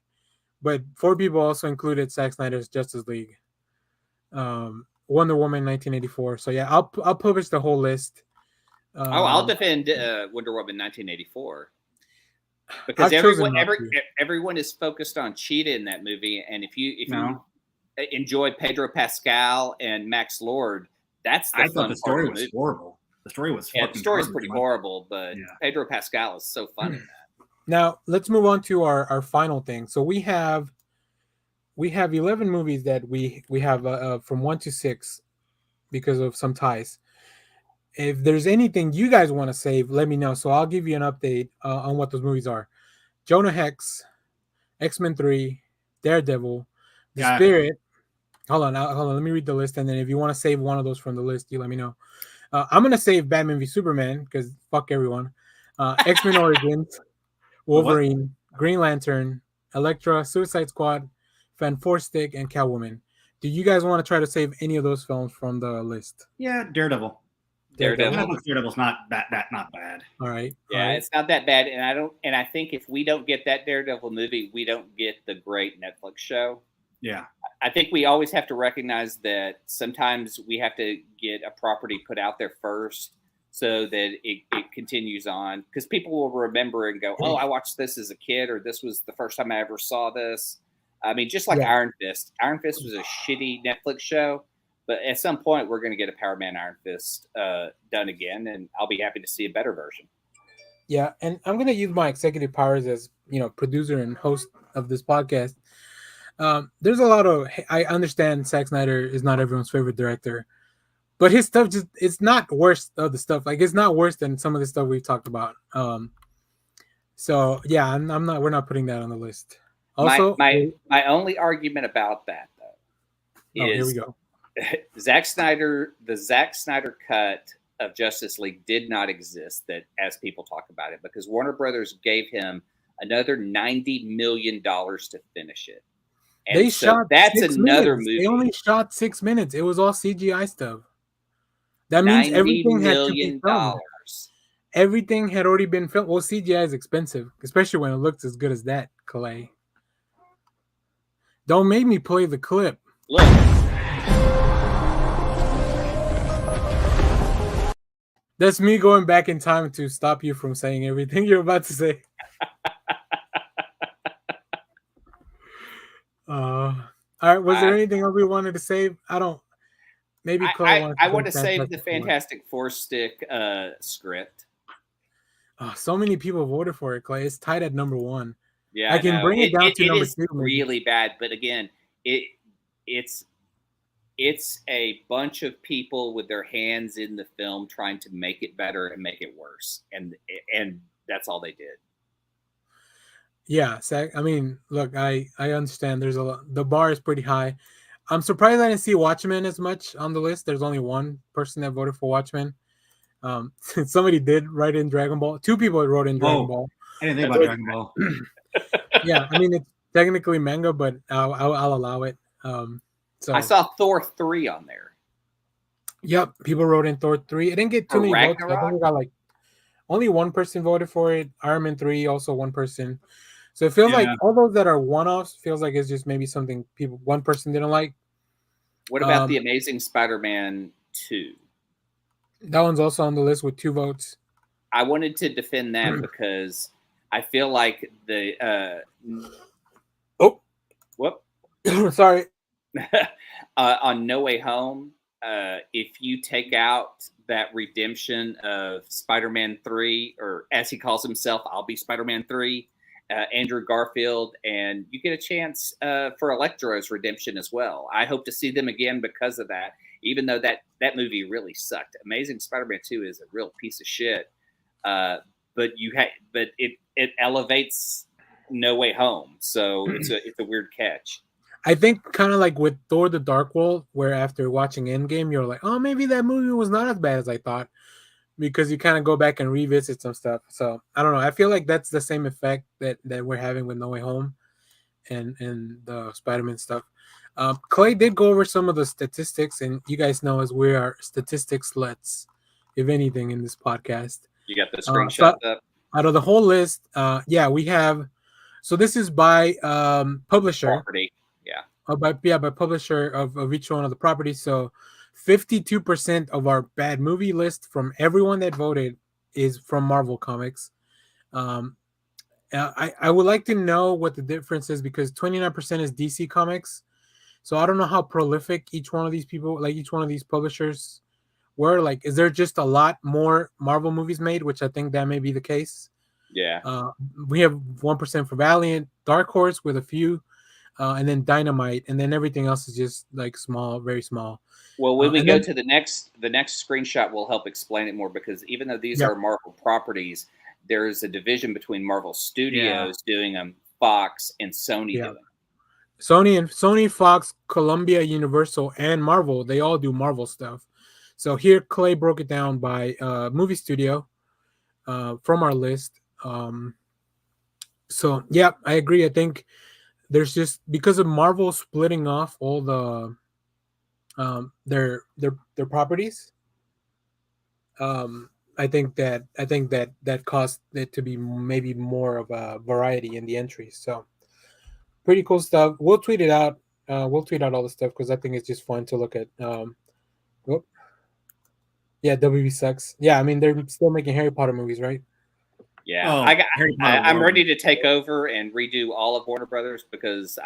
but 4 people also included Zack Snyder's Justice League. Wonder Woman 1984. So yeah, I'll publish the whole list. I'll defend Wonder Woman 1984 because I've chosen not everyone is focused on Cheetah in that movie, and if you No. enjoy Pedro Pascal and Max Lord, that's the I fun thought the part story of the was movie. horrible. The story was Yeah, the fucking story's garbage, pretty man. horrible, but Yeah. Pedro Pascal is so funny. Now let's move on to our final thing. So we have 11 movies that we have from 1 to 6 because of some ties. If there's anything you guys want to save, let me know. So I'll give you an update on what those movies are. Jonah Hex, X-Men 3, Daredevil, The Yeah. Spirit. Hold on. Let me read the list, and then if you want to save one of those from the list, you let me know. I'm gonna save Batman v Superman because fuck everyone. X-Men Origins, Wolverine, Green Lantern, Elektra, Suicide Squad, Fantastic, and Catwoman. Do you guys want to try to save any of those films from the list? Yeah, Daredevil. Daredevil's not bad. All right. Yeah, all right. it's not that bad, and I think if we don't get that Daredevil movie, we don't get the great Netflix show. Yeah. I think we always have to recognize that sometimes we have to get a property put out there first so that it continues on, because people will remember and go, oh, I watched this as a kid, or this was the first time I ever saw this. I mean, just like Yeah. Iron Fist. Iron Fist was a shitty Netflix show, but at some point we're going to get a Power Man Iron Fist done again, and I'll be happy to see a better version. Yeah, and I'm gonna use my executive powers as producer and host of this podcast. There's a lot of I understand Zack Snyder is not everyone's favorite director, but his stuff it's not worse of the stuff. Like it's not worse than some of the stuff we've talked about. So yeah, we're not putting that on the list. Also, my only argument about that though here we is go. the Zack Snyder cut of Justice League did not exist that as people talk about it, because Warner Brothers gave him another $90 million to finish it. And They so shot that's 6 another minutes. movie. They only shot 6 minutes. It was all CGI stuff. That means $90 everything had to be million. filmed. Everything had already been filmed. Well, CGI is expensive, especially when it looks as good as that, Clay. Don't make me play the clip. Look. That's me going back in time to stop you from saying everything you're about to say. All right. Was there anything else we wanted to say? I don't. Maybe Clay I want to save the Fantastic Four stick script. Oh, so many people voted for it, Clay. It's tied at number 1. Yeah, I can bring it down to number 2. It is really bad, but again, it's a bunch of people with their hands in the film trying to make it better and make it worse, and that's all they did. Yeah, I mean, look, I understand. There's a lot. The bar is pretty high. I'm surprised I didn't see Watchmen as much on the list. There's only one person that voted for Watchmen. Somebody did write in Dragon Ball. 2 people wrote in Dragon Ball. I didn't think about Dragon Ball. Yeah, I mean it's technically manga, but I'll allow it. So I saw Thor 3 on there. Yep, people wrote in Thor 3. It didn't get too many votes. I think we got like only one person voted for it. Iron Man 3, also one person. So it feels like all those that are one-offs feels like it's just maybe something one person didn't like. What about The Amazing Spider-Man 2? That one's also on the list with 2 votes. I wanted to defend that because I feel like the sorry. On No Way Home, if you take out that redemption of Spider-Man 3, or as he calls himself, I'll be Spider-Man 3, Andrew Garfield, and you get a chance for Electro's redemption as well. I hope to see them again because of that, even though that movie really sucked. Amazing Spider-Man 2 is a real piece of shit, but it elevates No Way Home, so it's a weird catch. I think kind of like with Thor: The Dark World, where after watching Endgame, you're like, oh, maybe that movie was not as bad as I thought, because you kind of go back and revisit some stuff. So I don't know. I feel like that's the same effect that we're having with No Way Home and the Spider-Man stuff. Clay did go over some of the statistics, and you guys know as we are statistics sluts, if anything, in this podcast. You got the screenshot up? Out of the whole list, we have. So this is by publisher. Property. Yeah. By publisher of each one of the properties. So 52% of our bad movie list from everyone that voted is from Marvel Comics. I would like to know what the difference is, because 29% is DC Comics. So I don't know how prolific each one of these people, like each one of these publishers were. Like, is there just a lot more Marvel movies made, which I think that may be the case. Yeah. We have 1% for Valiant, Dark Horse with a few, and then Dynamite, and then everything else is just like small, very small. Well, when we go to the next screenshot will help explain it more, because even though these are Marvel properties, there's a division between Marvel Studios doing them, Fox, and Sony doing them. Sony, Fox, Columbia, Universal, and Marvel, they all do Marvel stuff. So here Clay broke it down by movie studio from our list. So yeah, I agree. I think there's just, because of Marvel splitting off all the their properties, I think that caused it to be maybe more of a variety in the entries. So pretty cool stuff. We'll tweet it out. We'll tweet out all the stuff because I think it's just fun to look at. Yeah, WB sucks. Yeah, I mean they're still making Harry Potter movies, right? Yeah, I'm ready to take over and redo all of Warner Brothers, because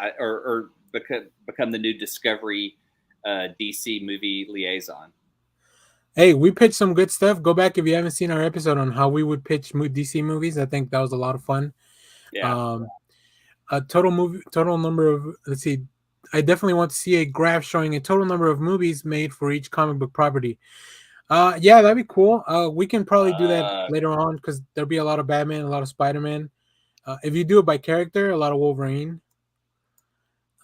become the new Discovery DC movie liaison. Hey, we pitched some good stuff. Go back if you haven't seen our episode on how we would pitch DC movies. I think that was a lot of fun. Yeah. A total number of, let's see, I definitely want to see a graph showing a total number of movies made for each comic book property. Yeah, that'd be cool. We can probably do that later on, because there'll be a lot of Batman, a lot of Spider-Man. If you do it by character, a lot of Wolverine.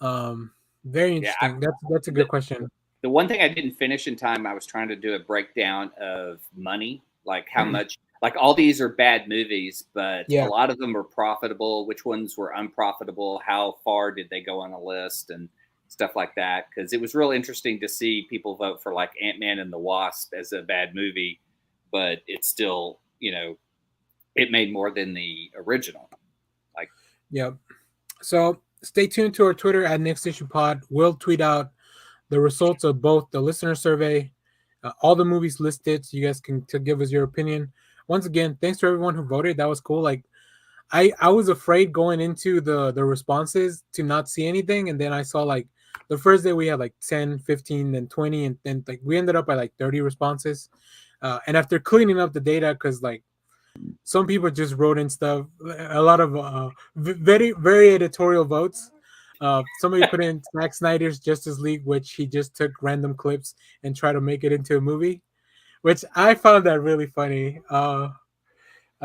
Very interesting. That's a good question. The one thing I didn't finish in time, I was trying to do a breakdown of money, like how much, like all these are bad movies, but Yeah. a lot of them were profitable. Which ones were unprofitable? How far did they go on the list and stuff like that? Because it was really interesting to see people vote for like Ant-Man and the Wasp as a bad movie, but it's still, it made more than the original. Like, Yep. So stay tuned to our Twitter at Next Issue Pod. We'll tweet out the results of both the listener survey, all the movies listed, so you guys can to give us your opinion. Once again, thanks to everyone who voted. That was cool. Like, I was afraid going into the responses to not see anything, and then I saw like the first day we had like 10, 15, then 20, and then like we ended up at like 30 responses. And after cleaning up the data, because like some people just wrote in stuff, a lot of very, very editorial votes. Somebody put in Zack Snyder's Justice League, which he just took random clips and tried to make it into a movie, which I found that really funny.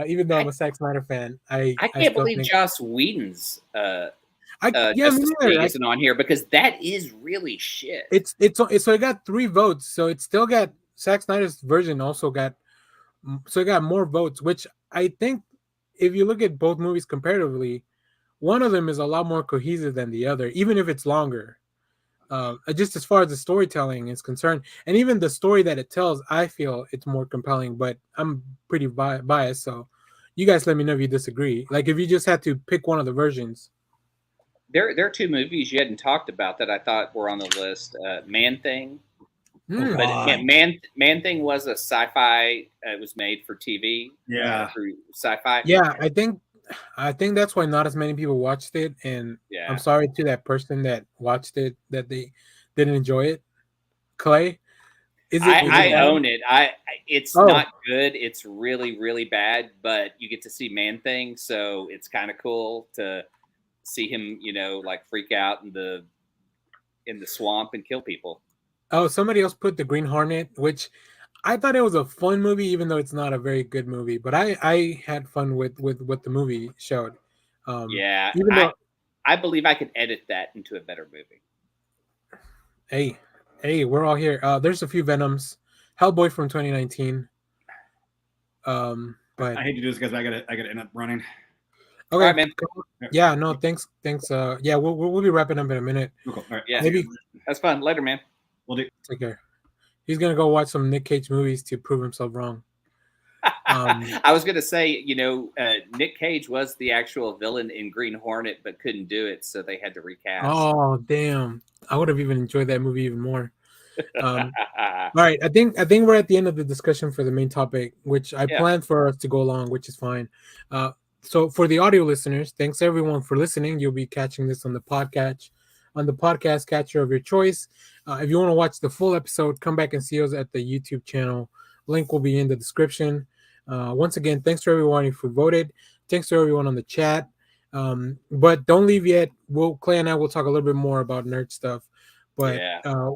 Even though I'm a Zack Snyder fan, I can't still believe think, Joss Whedon's yeah, Justice me neither. League isn't on here, because that is really shit. It's so it got 3 votes, so it still got Zack Snyder's version also got, so it got more votes, which I think if you look at both movies comparatively, one of them is a lot more cohesive than the other, even if it's longer. Just as far as the storytelling is concerned, and even the story that it tells, I feel it's more compelling. But I'm pretty biased, so you guys let me know if you disagree. Like, if you just had to pick one of the versions. There are 2 movies you hadn't talked about that I thought were on the list. Man-Thing. But Man-Thing was a sci-fi. It was made for TV. Yeah. Through sci-fi. Yeah, I think that's why not as many people watched it, and Yeah. I'm sorry to that person that watched it that they didn't enjoy it. Clay, I own it. It's Oh. not good. It's really, really bad. But you get to see Man-Thing, so it's kind of cool to see him, like freak out in the swamp and kill people. Oh, somebody else put The Green Hornet, which I thought it was a fun movie, even though it's not a very good movie. But I had fun with what the movie showed. Yeah, even though, I believe I could edit that into a better movie. hey, we're all here. There's a few Venoms. Hellboy from 2019. But I hate to do this, guys. I gotta end up running. okay, All right, man. Yeah, no, thanks. Yeah, we'll be wrapping up in a minute. Cool. All right. Yeah, Maybe that's fun. Later, man. We'll do. take care. He's gonna go watch some Nick Cage movies to prove himself wrong. I was gonna say, Nick Cage was the actual villain in Green Hornet, but couldn't do it, so they had to recast. Oh, damn! I would have even enjoyed that movie even more. All right, I think we're at the end of the discussion for the main topic, which I planned for us to go along, which is fine. So for the audio listeners, thanks everyone for listening. You'll be catching this on the podcast catcher of your choice. If you want to watch the full episode, come back and see us at the YouTube channel. Link will be in the description. Once again, thanks to everyone who voted. Thanks to everyone on the chat. But don't leave yet. Clay and I will talk a little bit more about nerd stuff. But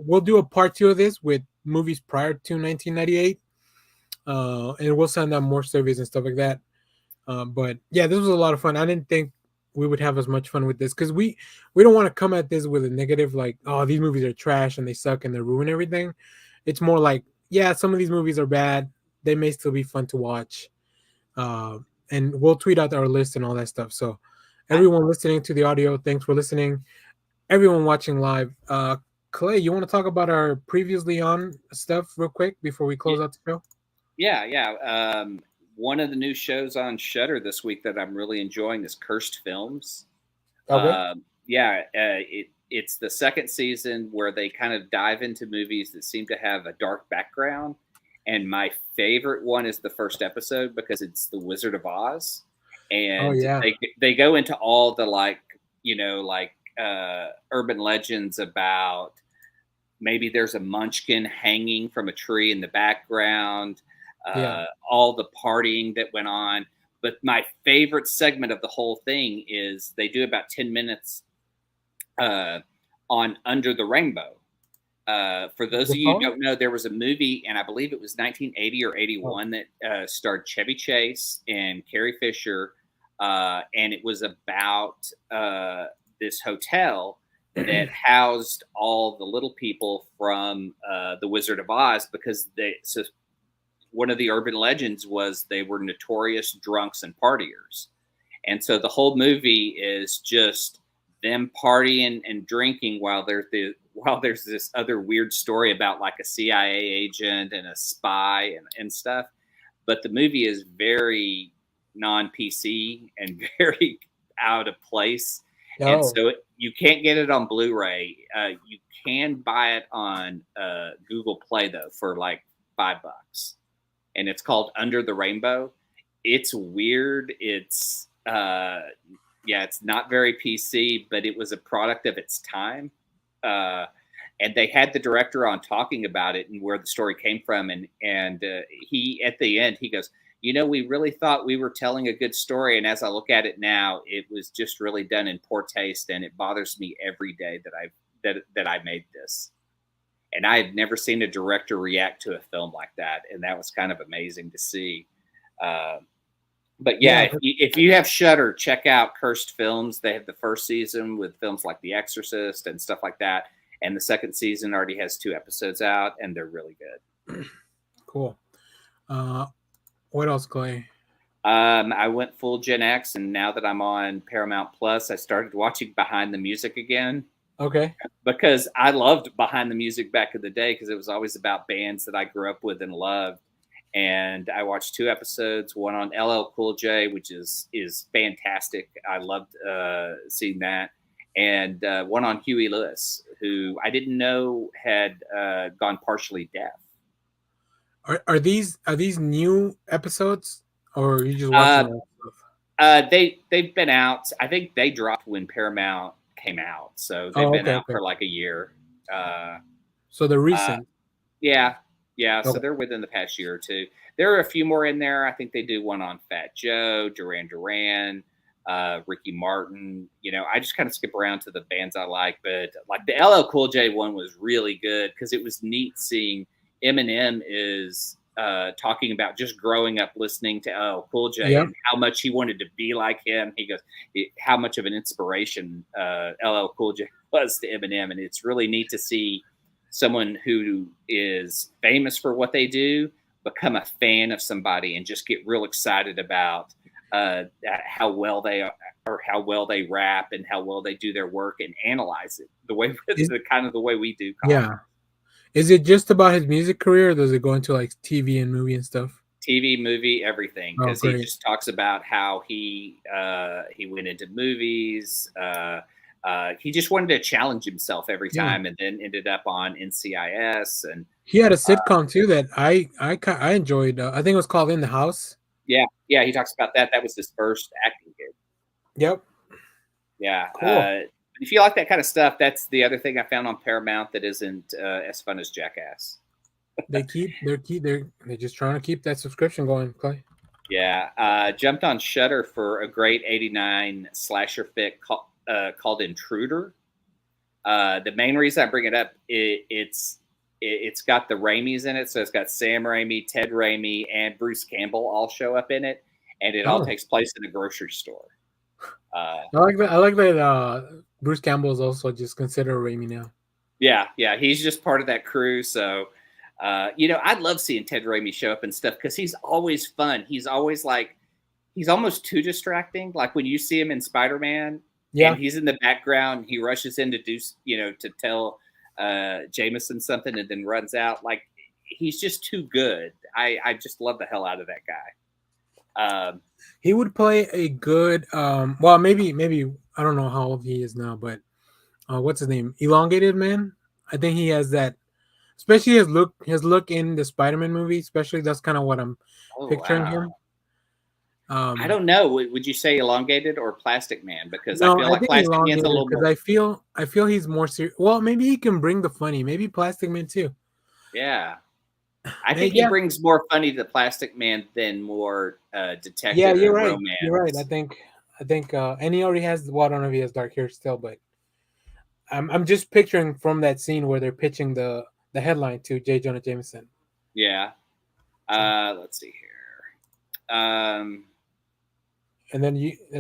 we'll do a part 2 of this with movies prior to 1998. And we'll send out more surveys and stuff like that. But yeah, this was a lot of fun. I didn't think we would have as much fun with this because we don't want to come at this with a negative, like, oh, these movies are trash and they suck and they ruin everything. It's more like, yeah, some of these movies are bad. They may still be fun to watch. And we'll tweet out our list and all that stuff. So everyone listening to the audio, thanks for listening. Everyone watching live, Clay, you want to talk about our previously on stuff real quick before we close out the show? Yeah. One of the new shows on Shudder this week that I'm really enjoying is Cursed Films. Okay. It's the 2nd season where they kind of dive into movies that seem to have a dark background. And my favorite one is the first episode because it's The Wizard of Oz. And they go into all the urban legends about maybe there's a munchkin hanging from a tree in the background. All the partying that went on. But my favorite segment of the whole thing is they do about 10 minutes on Under the Rainbow. For those of you who don't know, there was a movie, and I believe it was 1980 or 81 that starred Chevy Chase and Carrie Fisher. And it was about this hotel that housed all the little people from The Wizard of Oz because one of the urban legends was they were notorious drunks and partiers. And so the whole movie is just them partying and drinking while there's this other weird story about like a CIA agent and a spy and stuff. But the movie is very non-PC and very out of place. Oh. And so you can't get it on Blu-ray. You can buy it on Google Play though for like $5, and it's called Under the Rainbow. It's weird. It's it's not very PC, but it was a product of its time. And they had the director on talking about it and where the story came from. And he, at the end, he goes, we really thought we were telling a good story. And as I look at it now, it was just really done in poor taste. And it bothers me every day that I made this. And I had never seen a director react to a film like that. And that was kind of amazing to see. But yeah, if you have Shudder, check out Cursed Films. They have the first season with films like The Exorcist and stuff like that. And the second season already has 2 episodes out, and they're really good. Cool. What else, Clay? I went full Gen X, and now that I'm on Paramount Plus, I started watching Behind the Music again. Okay. Because I loved Behind the Music back in the day because it was always about bands that I grew up with and loved. And I watched 2 episodes, one on LL Cool J, which is fantastic. I loved seeing that. And one on Huey Lewis, who I didn't know had gone partially deaf. Are these new episodes, or are you just watching stuff? They've been out. I think they dropped when Paramount came out, so they've been out for like a year. So they're recent. Yeah. So they're within the past year or 2. There are a few more in there. I think they do one on Fat Joe, Duran Duran, Ricky Martin. I just kind of skip around to the bands I like, but like the LL Cool J one was really good because it was neat seeing Eminem is talking about just growing up listening to LL Cool J and how much he wanted to be like him. He goes, how much of an inspiration LL Cool J was to Eminem, and it's really neat to see someone who is famous for what they do become a fan of somebody and just get real excited about how well they are, or how well they rap and how well they do their work and analyze it the way the way we do. Yeah. Is it just about his music career, or does it go into like TV and movie and stuff? TV, movie, everything. Because he just talks about how he went into movies. He just wanted to challenge himself every time, and then ended up on NCIS. And he had a sitcom too that I enjoyed. I think it was called In the House. Yeah, he talks about that. That was his first acting gig. Yep. Yeah. Cool. If you like that kind of stuff, that's the other thing I found on Paramount that isn't as fun as Jackass. They're just trying to keep that subscription going, Clay. Yeah. Jumped on Shudder for a great '89 slasher flick called Intruder. The main reason I bring it up, it's got the Raimis in it, so it's got Sam Raimi, Ted Raimi, and Bruce Campbell all show up in it, and it all takes place in a grocery store. I like that. Bruce Campbell is also just considered Raimi now. Yeah, he's just part of that crew. So, I'd love seeing Ted Raimi show up and stuff because he's always fun. He's always he's almost too distracting. Like when you see him in Spider-Man, and he's in the background, he rushes in to do, to tell Jameson something and then runs out. Like he's just too good. I just love the hell out of that guy. He would play a good, well, maybe I don't know how old he is now, but what's his name? Elongated Man. I think he has that, especially his look in the Spider-Man movie. Especially that's kind of what I'm picturing him. I don't know. Would you say Elongated or Plastic Man? Because I feel like Plastic Man's a little more. I feel he's more serious. Well, maybe he can bring the funny. Maybe Plastic Man too. Yeah. I think he brings more funny to Plastic Man than more detective. Yeah, you're right. Romance. You're right. I think, and he already has. Well, I don't know if he has dark hair still, but I'm just picturing from that scene where they're pitching the headline to J. Jonah Jameson. Yeah. Let's see here. And then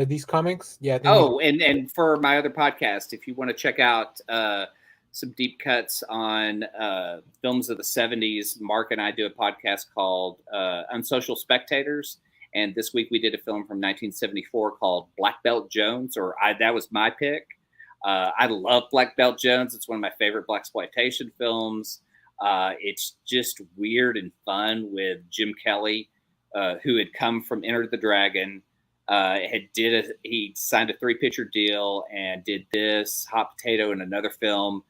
these comics, yeah. And for my other podcast, if you want to check out some deep cuts on films of the 70s. Mark and I do a podcast called Unsocial Spectators. And this week we did a film from 1974 called Black Belt Jones, that was my pick. I love Black Belt Jones. It's one of my favorite blaxploitation films. It's just weird and fun with Jim Kelly, who had come from Enter the Dragon. He signed a 3-picture deal and did this, Hot Potato, and another film.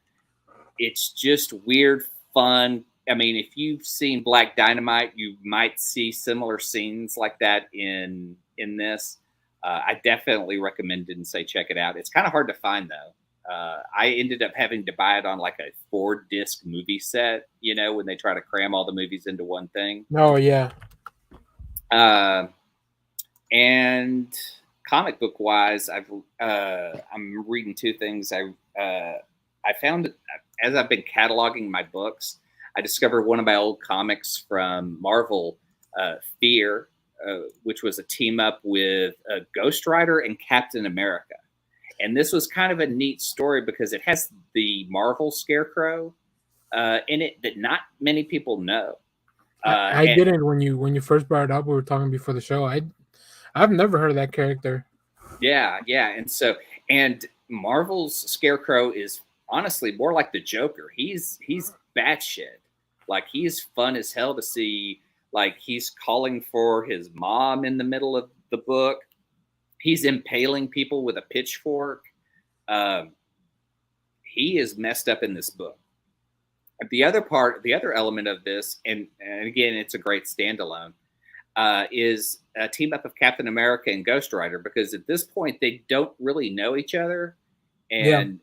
It's just weird, fun. I mean, if you've seen Black Dynamite, you might see similar scenes like that in this. I definitely recommend it and say check it out. It's kind of hard to find, though. I ended up having to buy it on like a 4-disc movie set, when they try to cram all the movies into one thing. Oh, yeah. And comic book wise, I'm reading 2 things. I found, as I've been cataloging my books, I discovered one of my old comics from Marvel, Fear, which was a team up with Ghost Rider and Captain America. And this was kind of a neat story because it has the Marvel Scarecrow in it that not many people know. I didn't when you first brought it up. We were talking before the show. I've never heard of that character. Yeah, and Marvel's Scarecrow is honestly more like the Joker. He's batshit. Like, he's fun as hell to see. Like, he's calling for his mom in the middle of the book. He's impaling people with a pitchfork. He is messed up in this book. The other element of this, and again, it's a great standalone, is a team up of Captain America and Ghost Rider, because at this point they don't really know each other, and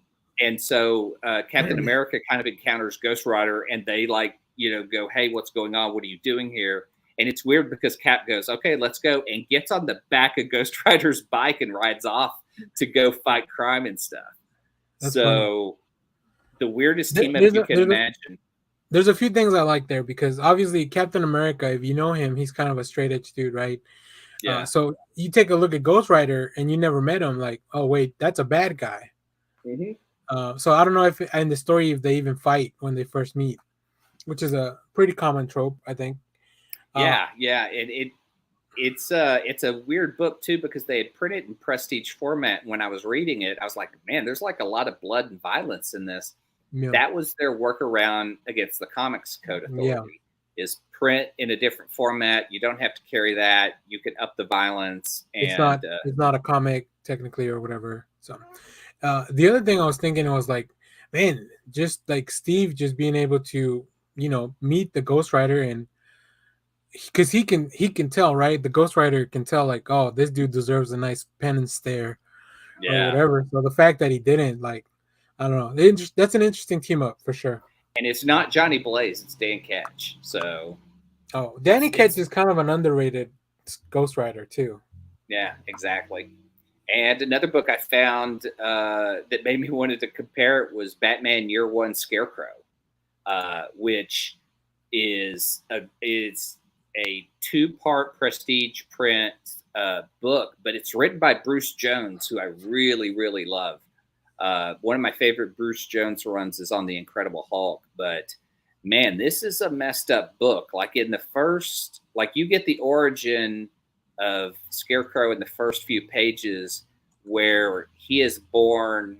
so Captain America kind of encounters Ghost Rider, and they go, "Hey, what's going on? What are you doing here?" And it's weird because Cap goes, "Okay, let's go," and gets on the back of Ghost Rider's bike and rides off to go fight crime and stuff. That's so funny. The weirdest team up you can imagine. There's a few things I like there, because obviously Captain America, if you know him, he's kind of a straight edge dude, right? Yeah. So you take a look at Ghost Rider and you never met him, like, oh wait, that's a bad guy. Mm-hmm. So I don't know if in the story if they even fight when they first meet, which is a pretty common trope, I think. Yeah. It's a weird book too, because they had printed in prestige format. When I was reading it, I was like, man, there's like a lot of blood and violence in this. Yeah. That was their workaround against the Comics Code Authority, is print in a different format. You don't have to carry that. You can up the violence. And it's not a comic technically or whatever. So the other thing I was thinking was like, man, just like Steve just being able to, meet the Ghost Rider, and because he can tell, right? The Ghost Rider can tell, like, oh, this dude deserves a nice penance there, or whatever. So the fact that he didn't, like, I don't know. That's an interesting team up for sure. And it's not Johnny Blaze; it's Dan Ketch. So, Danny Ketch is kind of an underrated Ghost Rider too. Yeah, exactly. And another book I found that made me wanted to compare it was Batman Year One Scarecrow, which is a 2-part prestige print book, but it's written by Bruce Jones, who I really, really love. One of my favorite Bruce Jones runs is on The Incredible Hulk, but man, this is a messed up book. Like in the first, you get the origin of Scarecrow in the first few pages, where he is born,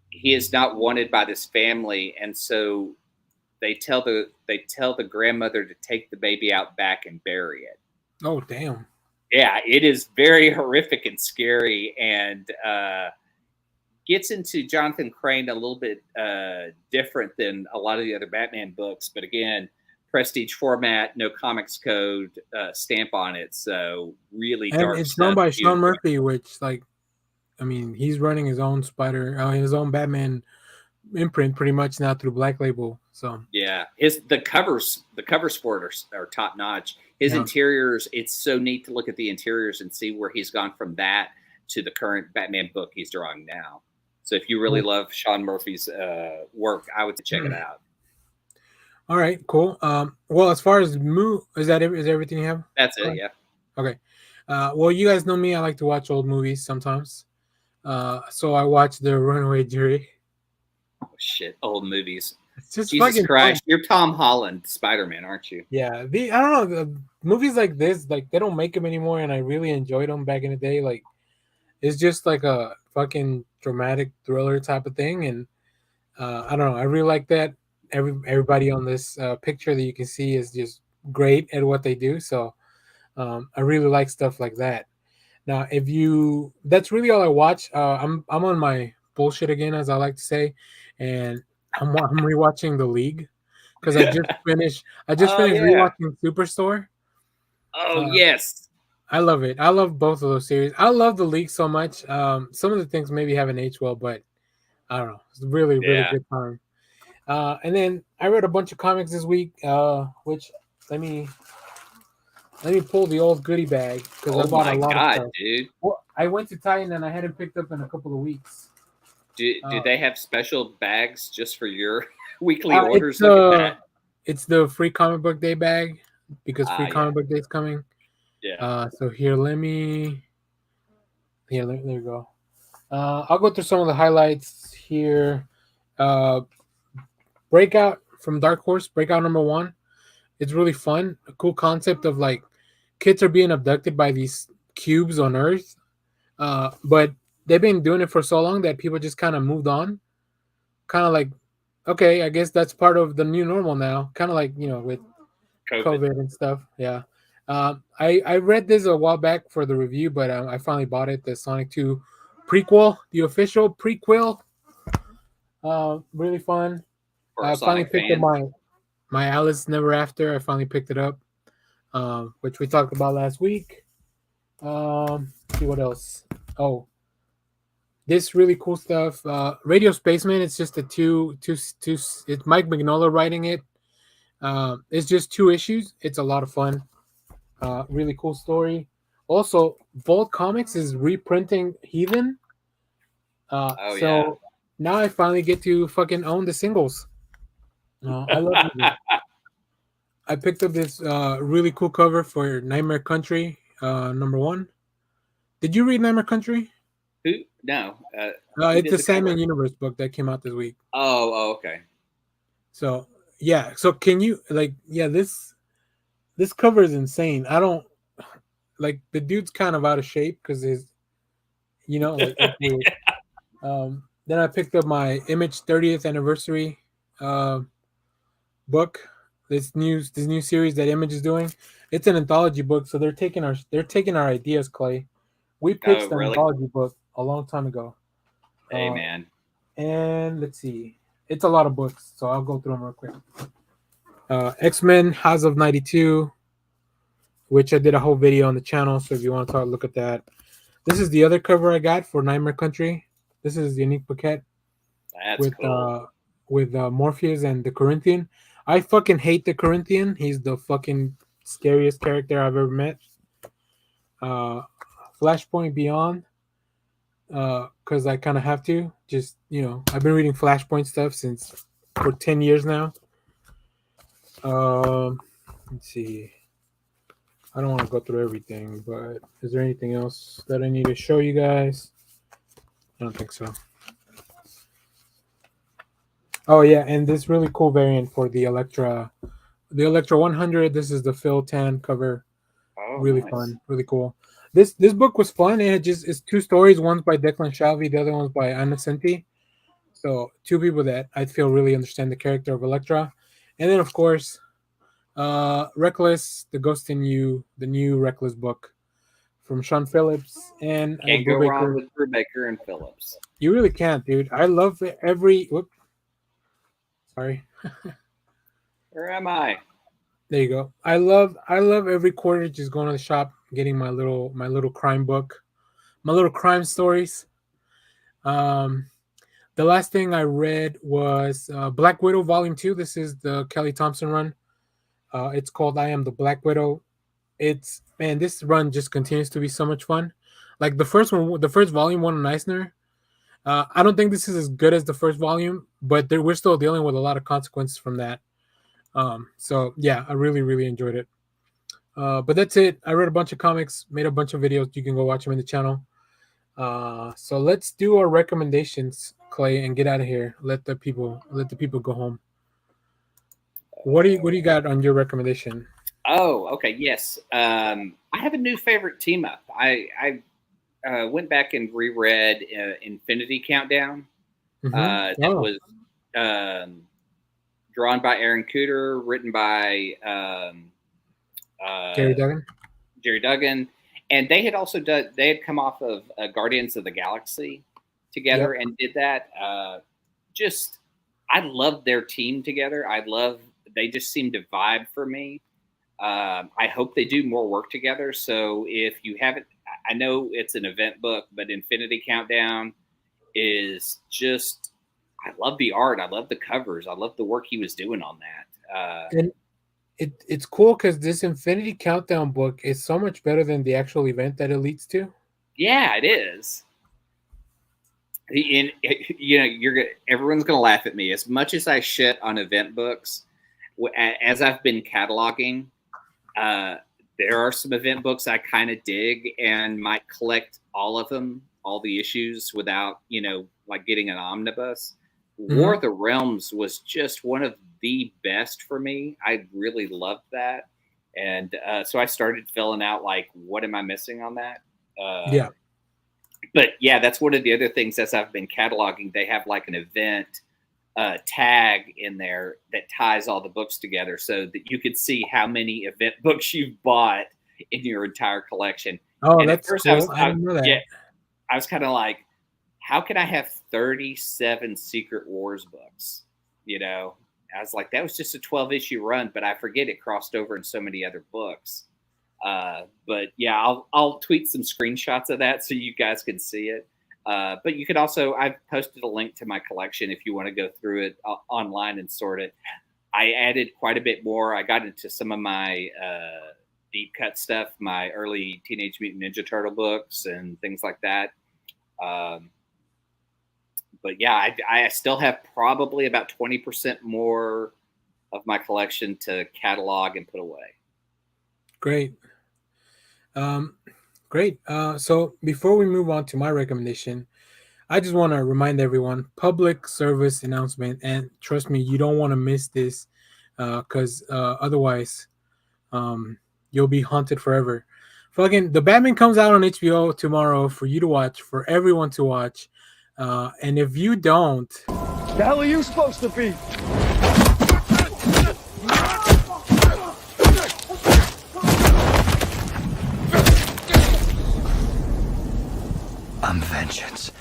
he is not wanted by this family, and so they tell the grandmother to take the baby out back and bury it. Oh, damn. Yeah, it is very horrific and scary, and gets into Jonathan Crane a little bit different than a lot of the other Batman books. But again, prestige format, no Comics Code stamp on it. So really dark. And it's done by Sean Murphy, which, he's running his own his own Batman imprint pretty much now through Black Label. So yeah, the covers for it are top notch. His interiors, it's so neat to look at the interiors and see where he's gone from that to the current Batman book he's drawing now. So if you really love Sean Murphy's work, I would check it out. All right, cool. Well, as far as is everything you have? That's it. Yeah. Okay. Well, you guys know me. I like to watch old movies sometimes. So I watched The Runaway Jury. shit, old movies. It's just Jesus fucking Christ, fun. you're Tom Holland, Spider-Man, aren't you? Yeah, I don't know, the movies like this, like they don't make them anymore, and I really enjoyed them back in the day. Like it's just like a fucking dramatic thriller type of thing, and I don't know, I really like that. Everybody on this picture that you can see is just great at what they do. So I really like stuff like that. Now, if you, that's really all I watch. I'm on my bullshit again, as I like to say, and I'm rewatching The League because I just finished. I just Oh, finished yeah. rewatching Superstore. Oh Uh, yes. I love it. I love both of those series. I love The League so much. Some of the things maybe haven't aged well, but I don't know. It's a really, really Yeah. good time. And then I read a bunch of comics this week, which let me pull the old goodie bag because I Oh bought my a lot of god, stuff. dude. Well, I went to Titan and I hadn't picked up in a couple of weeks. Do they have special bags just for your weekly Uh, orders? it's, Look at uh, that. It's the free comic book day bag because free Yeah. comic book day is coming. Yeah. So here, let me. Here, there you go. I'll go through some of the highlights here. Breakout from Dark Horse, Breakout number 1. It's really fun. A cool concept of like kids are being abducted by these cubes on Earth, but they've been doing it for so long that people just kind of moved on. Kind of like, okay, I guess that's part of the new normal now. Kind of like, with COVID and stuff. Yeah. I read this a while back for the review, but I finally bought it. The Sonic 2 prequel, the official prequel. Really fun. For a I finally Sonic picked fan. up my Alice Never After. I finally picked it up, which we talked about last week. See what else. Oh, this really cool stuff. Radio Spaceman. It's just it's Mike Mignola writing it. It's just 2 issues. It's a lot of fun. Really cool story. Also, Vault Comics is reprinting Heathen. So now I finally get to fucking own the singles. I love Heathen. I picked up this really cool cover for Nightmare Country number 1. Did you read Nightmare Country? Who? No. It's the Sandman Universe book that came out this week. Oh, okay. So yeah. So can you this cover is insane. I don't like the dude's kind of out of shape because his, like, weird. Then I picked up my Image 30th anniversary book. This new series that Image is doing. It's an anthology book, so they're taking our ideas, Clay. We pitched an anthology book a long time ago. Hey man. And let's see. It's a lot of books, so I'll go through them real quick. X-Men House of 92, which I did a whole video on the channel, so if you want to look at that. This is the other cover I got for Nightmare Country. This is Unique Paquette. That's cool. With Morpheus and the Corinthian. I fucking hate the Corinthian. He's the fucking scariest character I've ever met. Flashpoint Beyond. Because I kind of have to. Just, I've been reading Flashpoint stuff for 10 years now. Let's see. I don't want to go through everything, but is there anything else that I need to show you guys? I don't think so. Oh yeah, and this really cool variant for the Electra 100. This is the Phil Tan cover. Oh, really nice. fun, really cool. This book was fun, and it's 2 stories. One's by Declan Shalvey, the other one's by Anna Senti. So 2 people that I feel really understand the character of Electra. And then of course, Reckless, The Ghost in You, the new Reckless book from Sean Phillips and Can't go wrong with Brubaker and Phillips. You really can't, dude. I love every. Sorry. Where am I? There you go. I love every quarter just going to the shop, getting my little crime book, my little crime stories. The last thing I read was Black Widow Volume 2. This is the Kelly Thompson run. It's called I Am the Black Widow. This run just continues to be so much fun. Like the first volume won an Eisner. I don't think this is as good as the first volume, but we're still dealing with a lot of consequences from that. So yeah, I really, really enjoyed it. But that's it. I read a bunch of comics, made a bunch of videos. You can go watch them in the channel. So let's do our recommendations, Clay, and get out of here. Let the people go home. What do you got on your recommendation? Oh, okay. Yes. I have a new favorite team up. I went back and reread Infinity Countdown. That was drawn by Aaron Cooter, written by Jerry Duggan, and they had also come off of Guardians of the Galaxy together and did that. I love their team together. They just seem to vibe for me. I hope they do more work together. So if you haven't, I know it's an event book, but Infinity Countdown is just, I love the art. I love the covers. I love the work he was doing on that. And it's cool because this Infinity Countdown book is so much better than the actual event that it leads to. Yeah, it is. Everyone's gonna laugh at me as much as I shit on event books. As I've been cataloging, there are some event books I kind of dig and might collect all of them, all the issues without, like getting an omnibus. War of the Realms was just one of the best for me. I really loved that. And so I started filling out, like, what am I missing on that? But yeah, that's one of the other things as I've been cataloging. They have like an event tag in there that ties all the books together so that you could see how many event books you've bought in your entire collection. Oh, and that's cool. I didn't know that. Yeah, I was kind of like, how can I have 37 Secret Wars books? I was like, that was just a 12-issue run, but I forget it crossed over in so many other books. But yeah, I'll tweet some screenshots of that so you guys can see it. But you could also, I've posted a link to my collection if you want to go through it online and sort it. I added quite a bit more. I got into some of my deep cut stuff, my early Teenage Mutant Ninja Turtle books and things like that. But yeah, I still have probably about 20% more of my collection to catalog and put away. Great. Great. So before we move on to my recommendation, I just want to remind everyone, public service announcement, and trust me, you don't want to miss this because otherwise you'll be haunted forever. Fucking The Batman comes out on HBO tomorrow for you to watch, for everyone to watch. And if you don't... The hell are you supposed to be? I'm vengeance.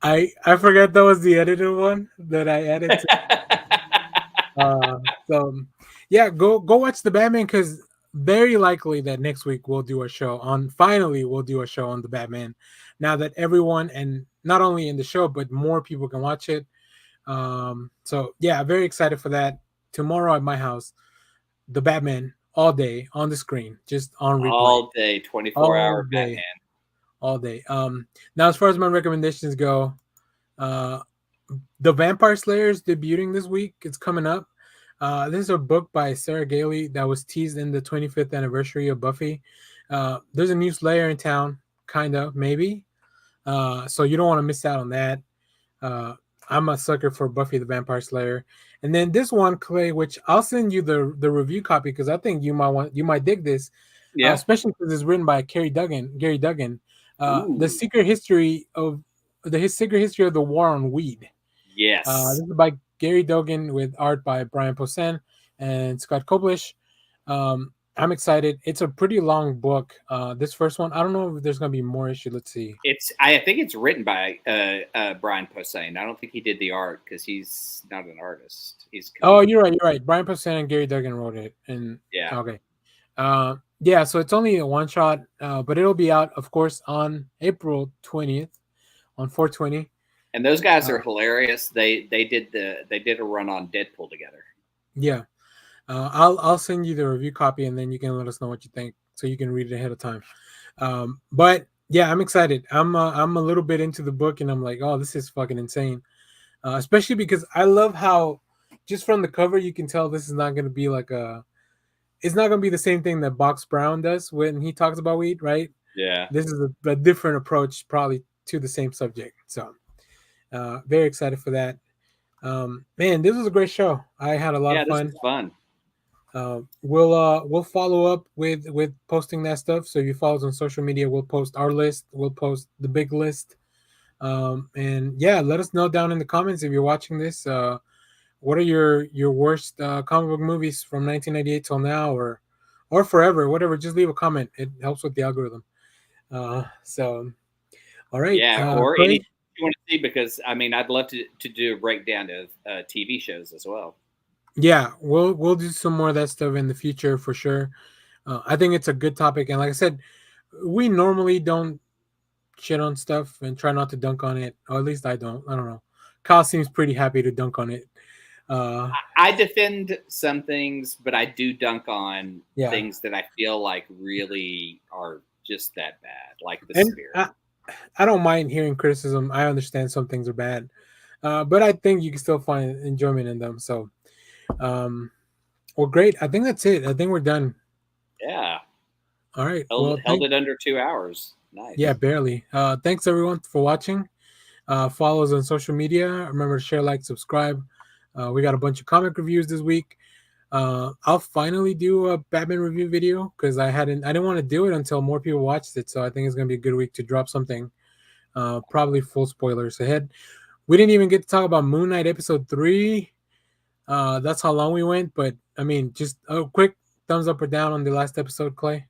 I forgot that was the edited one that I added to. So yeah, go watch The Batman, because very likely that next week we'll do a show on The Batman, now that everyone, and not only in the show but more people can watch it. So yeah, very excited for that. Tomorrow at my house, The Batman all day on the screen, just on replay. All day, 24-hour Batman. All day. Now as far as my recommendations go, The Vampire Slayer is debuting this week. It's coming up. This is a book by Sarah Gailey that was teased in the 25th anniversary of Buffy. There's a new Slayer in town, kind of, maybe. So you don't want to miss out on that. I'm a sucker for Buffy the Vampire Slayer. And then this one, Clay, which I'll send you the review copy because I think you might dig this. Yeah. Especially because it's written by Gary Duggan. The secret history of the war on weed. Yes. This is by Gary Duggan with art by Brian Posehn and Scott Koblish. I'm excited. It's a pretty long book. This first one, I don't know if there's going to be more issue. Let's see. I think it's written by Brian Posehn. I don't think he did the art because he's not an artist. You're right. Brian Posehn and Gary Duggan wrote it. And yeah. Okay. Yeah, so it's only a one shot, but it'll be out, of course, on April 20th, on 4/20. And those guys are hilarious. They did a run on Deadpool together. Yeah. I'll send you the review copy and then you can let us know what you think so you can read it ahead of time. But yeah, I'm excited. I'm a little bit into the book and I'm like, oh, this is fucking insane. Especially because I love how just from the cover you can tell this is not going to be it's not going to be the same thing that Box Brown does when he talks about weed, right? Yeah. This is a different approach, probably to the same subject. So, very excited for that. Man, this was a great show. I had a lot of fun. This was fun. We'll follow up with posting that stuff. So if you follow us on social media, we'll post our list. We'll post the big list. And yeah, let us know down in the comments if you're watching this. What are your worst comic book movies from 1998 till now, or forever, whatever? Just leave a comment. It helps with the algorithm. So, all right. Yeah, or Clay? anything you want to see, because I mean, I'd love to do a breakdown of TV shows as well. Yeah, we'll do some more of that stuff in the future for sure. I think it's a good topic, and like I said, we normally don't shit on stuff and try not to dunk on it, or at least I don't. I don't know. Kyle seems pretty happy to dunk on it. I defend some things, but I do dunk on Yeah. things that I feel like really are just that bad, like the Spirit. I don't mind hearing criticism. I understand some things are bad, but I think you can still find enjoyment in them. So, well, great. I think that's it. I think we're done. Yeah. All right. Held it under 2 hours. Nice. Yeah, barely. Thanks everyone for watching. Follow us on social media. Remember to share, like, subscribe. We got a bunch of comic reviews this week. I'll finally do a Batman review video because I didn't want to do it until more people watched it. So I think it's gonna be a good week to drop something. Probably full spoilers ahead. We didn't even get to talk about Moon Knight episode 3. That's how long we went. But I mean, just a quick thumbs up or down on the last episode, Clay.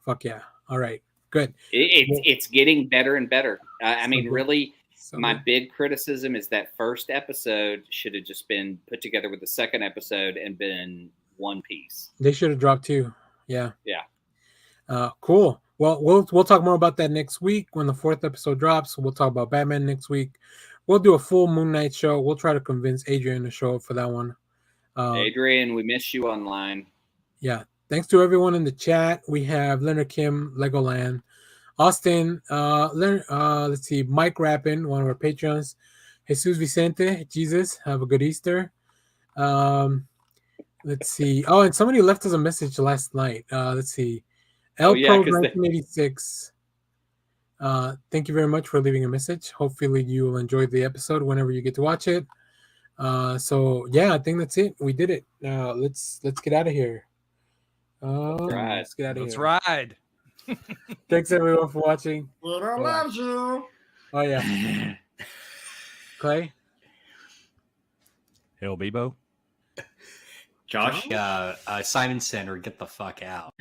Fuck yeah! All right, good. It's getting better and better. I mean, good. really. So My good. big criticism is that first episode should have just been put together with the second episode and been one piece. They should have dropped 2. Yeah. Yeah. Cool. Well, we'll talk more about that next week when the 4th episode drops. We'll talk about Batman next week. We'll do a full Moon Knight show. We'll try to convince Adrian to show up for that one. Adrian, we miss you online. Yeah. Thanks to everyone in the chat. We have Leonard Kim, Legoland, Austin, let's see, Mike Rappin, one of our patrons, Jesus Vicente, Jesus, have a good Easter. Let's see. Oh, and somebody left us a message last night. Let's see. Pro 1986. Thank you very much for leaving a message. Hopefully you will enjoy the episode whenever you get to watch it. So yeah, I think that's it. We did it. Let's get out of here. Let's get out of here. Let's ride. Thanks everyone for watching. Twitter loves you. Oh yeah. Clay? Hail Bebo. Josh? Simon Center, get the fuck out.